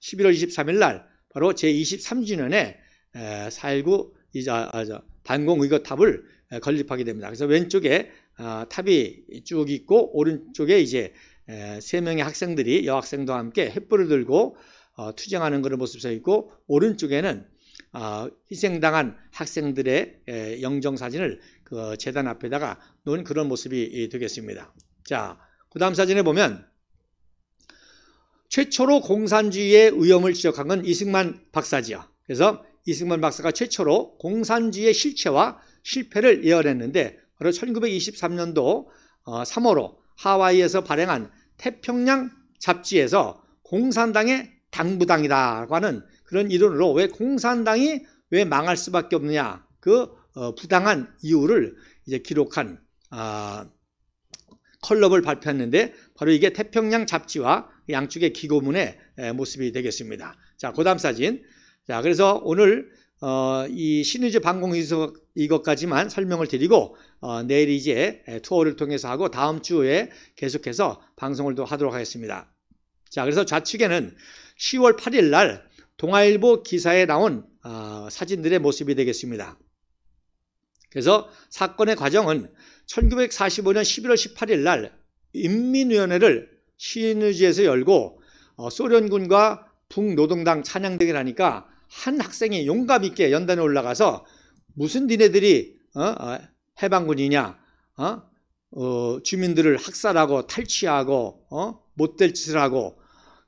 11월 23일 날 바로 제23주년에 4.19 반공 의거탑을 건립하게 됩니다. 그래서 왼쪽에 탑이 쭉 있고 오른쪽에 이제 3명의 학생들이 여학생도 함께 횃불을 들고 투쟁하는 그런 모습이 서 있고, 오른쪽에는 희생당한 학생들의 영정사진을 그 재단 앞에다가 놓은 그런 모습이 되겠습니다. 자, 그 다음 사진에 보면 최초로 공산주의의 위험을 지적한 건 이승만 박사지요. 그래서 이승만 박사가 최초로 공산주의의 실체와 실패를 예언했는데, 바로 1923년도 3월호 하와이에서 발행한 태평양 잡지에서 공산당의 당부당이라고 하는 그런 이론으로 왜 공산당이 왜 망할 수밖에 없느냐, 그 부당한 이유를 이제 기록한 컬럼을 발표했는데, 바로 이게 태평양 잡지와 양쪽의 기고문의 모습이 되겠습니다. 자, 그 다음 사진. 자, 그래서 오늘 이 신의주 반공 이것까지만 설명을 드리고 내일 이제 투어를 통해서 하고 다음 주에 계속해서 방송을 또 하도록 하겠습니다. 자, 그래서 좌측에는 10월 8일 날 동아일보 기사에 나온 사진들의 모습이 되겠습니다. 그래서 사건의 과정은 1945년 11월 18일 날 인민위원회를 신의주에서 열고 소련군과 북노동당 찬양대회를 하니까 한 학생이 용감 있게 연단에 올라가서 무슨 니네들이 해방군이냐, 주민들을 학살하고 탈취하고, 못될 짓을 하고,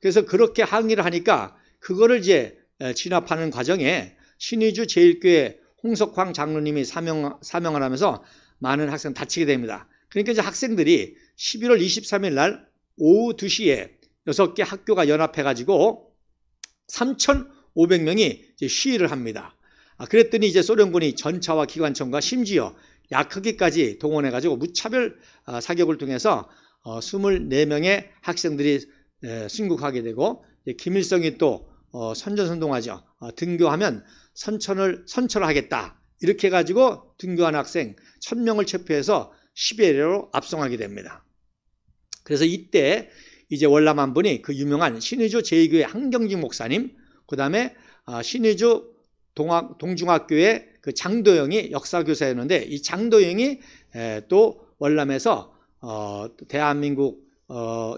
그래서 그렇게 항의를 하니까 그거를 이제 진압하는 과정에 신의주 제1교회 홍석황 장로님이 사명을 하면서 많은 학생 다치게 됩니다. 그러니까 이제 학생들이 11월 23일 날 오후 2시에 6개 학교가 연합해가지고 3,500명이 이제 시위를 합니다. 그랬더니 이제 소련군이 전차와 기관총과 심지어 약흑기까지 동원해가지고 무차별 사격을 통해서 24명의 학생들이 순국하게 되고, 김일성이 또 선전선동하죠. 등교하면 선처를 하겠다. 이렇게 해가지고 등교한 학생 1,000명을 체포해서 시베리아로 압송하게 됩니다. 그래서 이때 이제 월남한분이 그 유명한 신의주 제2교회 한경직 목사님, 그 다음에 신의주 동중학교의 그 장도영이 역사교사였는데, 이 장도영이 또 월남에서 대한민국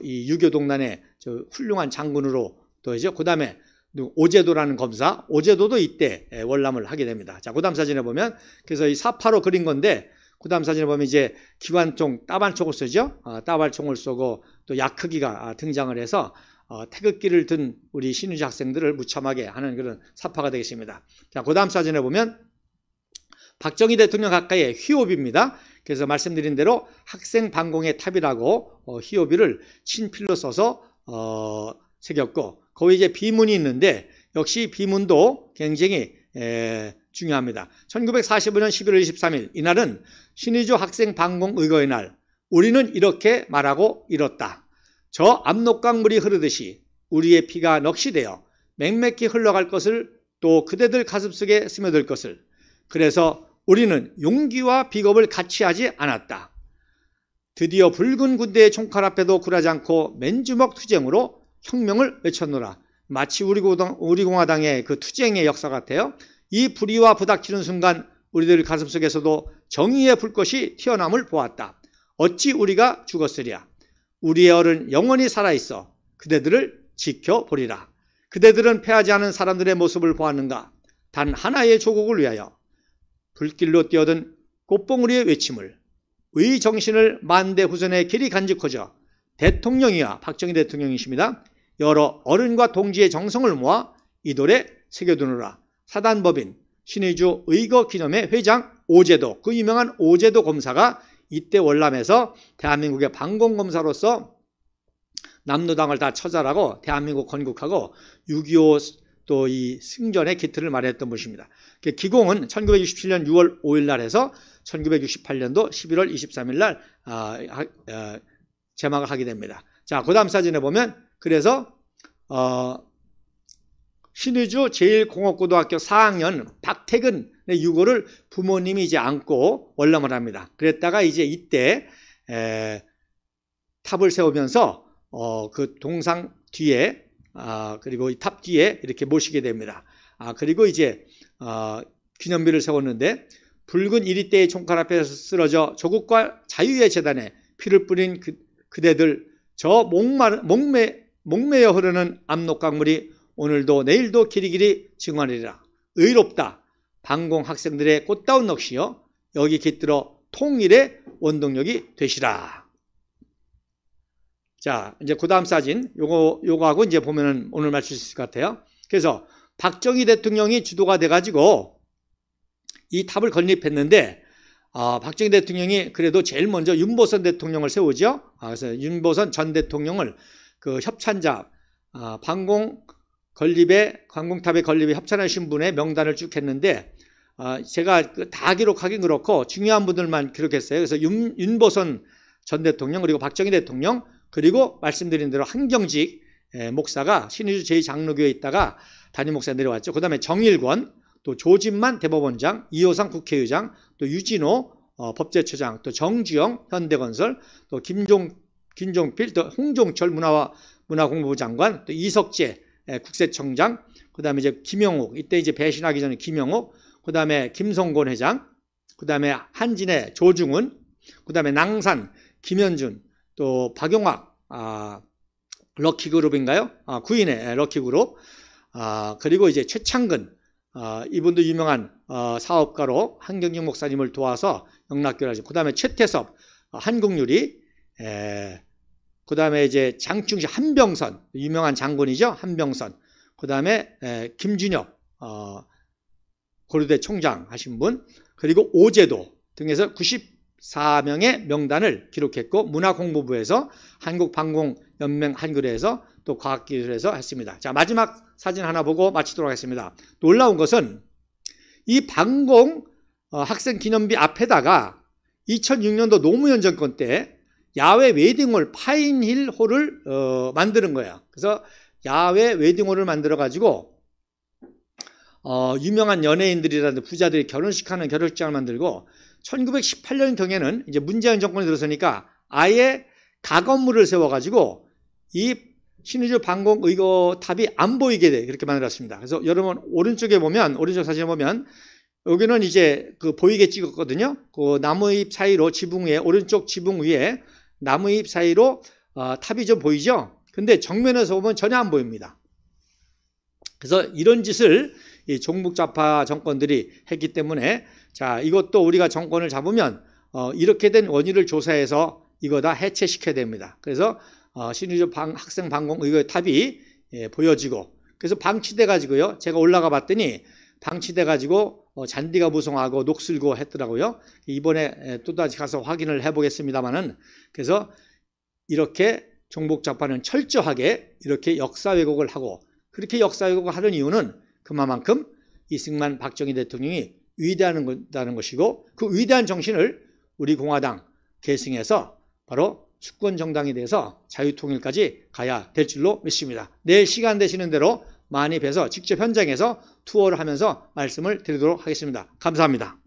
이 유교동단의 훌륭한 장군으로 또 이제 그 다음에 오제도라는 검사, 오제도도 이때 월남을 하게 됩니다. 자, 그 다음 사진에 보면, 그래서 이 사파로 그린 건데, 그 다음 사진에 보면 이제 기관총, 따발총을 쏘죠. 따발총을 쏘고 또 약흑기가 등장을 해서 태극기를 든 우리 신의주 학생들을 무참하게 하는 그런 사파가 되겠습니다. 자, 그 다음 사진에 보면 박정희 대통령 가까이의 휘오비입니다. 그래서 말씀드린 대로 학생 반공의 탑이라고 휘오비를 친필로 써서 새겼고, 거기 이제 비문이 있는데 역시 비문도 굉장히 중요합니다. 1945년 11월 23일 이날은 신의주 학생 반공 의거의 날. 우리는 이렇게 말하고 이뤘다. 저 압록강물이 흐르듯이 우리의 피가 넋이되어 맹맥히 흘러갈 것을, 또 그대들 가슴속에 스며들 것을. 그래서 우리는 용기와 비겁을 같이 하지 않았다. 드디어 붉은 군대의 총칼 앞에도 굴하지 않고 맨주먹 투쟁으로 혁명을 외쳤노라. 마치 우리 공화당의 그 투쟁의 역사 같아요. 이 불의와 부닥치는 순간 우리들 가슴속에서도 정의의 불꽃이 튀어나옴을 보았다. 어찌 우리가 죽었으랴. 우리의 어른 영원히 살아있어 그대들을 지켜보리라. 그대들은 패하지 않은 사람들의 모습을 보았는가. 단 하나의 조국을 위하여 불길로 뛰어든 꽃봉우리의 외침을, 의 정신을 만대 후손의 길이 간직하자 대통령이야, 박정희 대통령이십니다. 여러 어른과 동지의 정성을 모아 이 돌에 새겨두느라. 사단법인 신의주 의거 기념회 회장 오제도, 그 유명한 오제도 검사가 이때 월남에서 대한민국의 반공검사로서 남노당을 다 처절하고 대한민국 건국하고 6.25 또 이 승전의 기틀을 마련했던 분입니다. 기공은 1967년 6월 5일 날 해서 1968년도 11월 23일 날 제막을 하게 됩니다. 자, 그 다음 사진에 보면, 그래서 신의주 제1공업고등학교 4학년 박태근의 유고를 부모님이 이제 안고 월남을 합니다. 그랬다가 이제 이때 탑을 세우면서 그 동상 뒤에 그리고 이 탑 뒤에 이렇게 모시게 됩니다. 그리고 이제 기념비를 세웠는데, 붉은 이리떼의 총칼 앞에서 쓰러져 조국과 자유의 재단에 피를 뿌린 그대들, 저 목매어 흐르는 압록강물이 오늘도 내일도 길이길이 증언하리라. 의롭다. 반공 학생들의 꽃다운 넋이여 여기 깃들어 통일의 원동력이 되시라. 자, 이제 그 다음 사진, 요거하고 이제 보면은 오늘 맞출 수 있을 것 같아요. 그래서 박정희 대통령이 주도가 돼가지고 이 탑을 건립했는데, 박정희 대통령이 그래도 제일 먼저 윤보선 대통령을 세우죠. 그래서 윤보선 전 대통령을 그 협찬자, 관공탑의 건립에 협찬하신 분의 명단을 쭉 했는데, 제가 다 기록하긴 그렇고 중요한 분들만 기록했어요. 그래서 윤보선 전 대통령, 그리고 박정희 대통령, 그리고 말씀드린 대로 한경직 목사가 신의주 제2장로교에 있다가 담임 목사 내려왔죠. 그 다음에 정일권, 또 조진만 대법원장, 이호상 국회의장, 또 유진호 법제처장, 또 정주영 현대건설, 또 김종필, 또 홍종철 문화공부부 장관, 또 이석재 국세청장, 그 다음에 이제 김영욱, 이때 이제 배신하기 전에 김영욱, 그 다음에 김성곤 회장, 그 다음에 한진의 조중훈, 그 다음에 낭산 김현준, 또 박용학 럭키그룹인가요? 구인의 럭키그룹, 그리고 이제 최창근, 이분도 유명한 사업가로 한경직 목사님을 도와서 영락교를 그 다음에 최태섭, 한국유리, 그 다음에 이제 장충시 한병선, 유명한 장군이죠. 한병선. 그 다음에 김준혁, 고려대 총장 하신 분, 그리고 오제도 등에서 94명의 명단을 기록했고, 문화공보부에서 한국방공연맹 한글에서 또 과학기술에서 했습니다. 자, 마지막 사진 하나 보고 마치도록 하겠습니다. 놀라운 것은 이 방공 학생 기념비 앞에다가 2006년도 노무현 정권 때 야외 웨딩홀 파인힐 홀을 만드는 거예요. 그래서 야외 웨딩홀을 만들어 가지고 유명한 연예인들이라든지 부자들이 결혼식하는 결혼식장을 만들고 1918년 경에는 이제 문재인 정권이 들어서니까 아예 가건물을 세워 가지고 이 신의주 방공 의거탑이 안 보이게 돼 그렇게 만들었습니다. 그래서 여러분 오른쪽에 보면 오른쪽 사진에 보면 여기는 이제 그 보이게 찍었거든요. 그 나무잎 사이로 지붕 위에 오른쪽 지붕 위에 나무잎 사이로 탑이 좀 보이죠. 근데 정면에서 보면 전혀 안 보입니다. 그래서 이런 짓을 이 종북좌파 정권들이 했기 때문에 자 이것도 우리가 정권을 잡으면 이렇게 된 원인을 조사해서 이거 다 해체시켜야 됩니다. 그래서 신의주 학생 방공 의거탑이 보여지고 그래서 방치돼 가지고요. 제가 올라가 봤더니 방치돼 가지고 잔디가 무성하고 녹슬고 했더라고요. 이번에 또다시 가서 확인을 해보겠습니다만은 그래서 이렇게 종북좌파는 철저하게 이렇게 역사 왜곡을 하고 그렇게 역사 왜곡을 하는 이유는 그만큼 이승만 박정희 대통령이 위대하다는 것이고 그 위대한 정신을 우리 공화당 계승해서 바로 주권 정당이 돼서 자유통일까지 가야 될 줄로 믿습니다. 내일 시간 되시는 대로 많이 뵈서 직접 현장에서 투어를 하면서 말씀을 드리도록 하겠습니다. 감사합니다.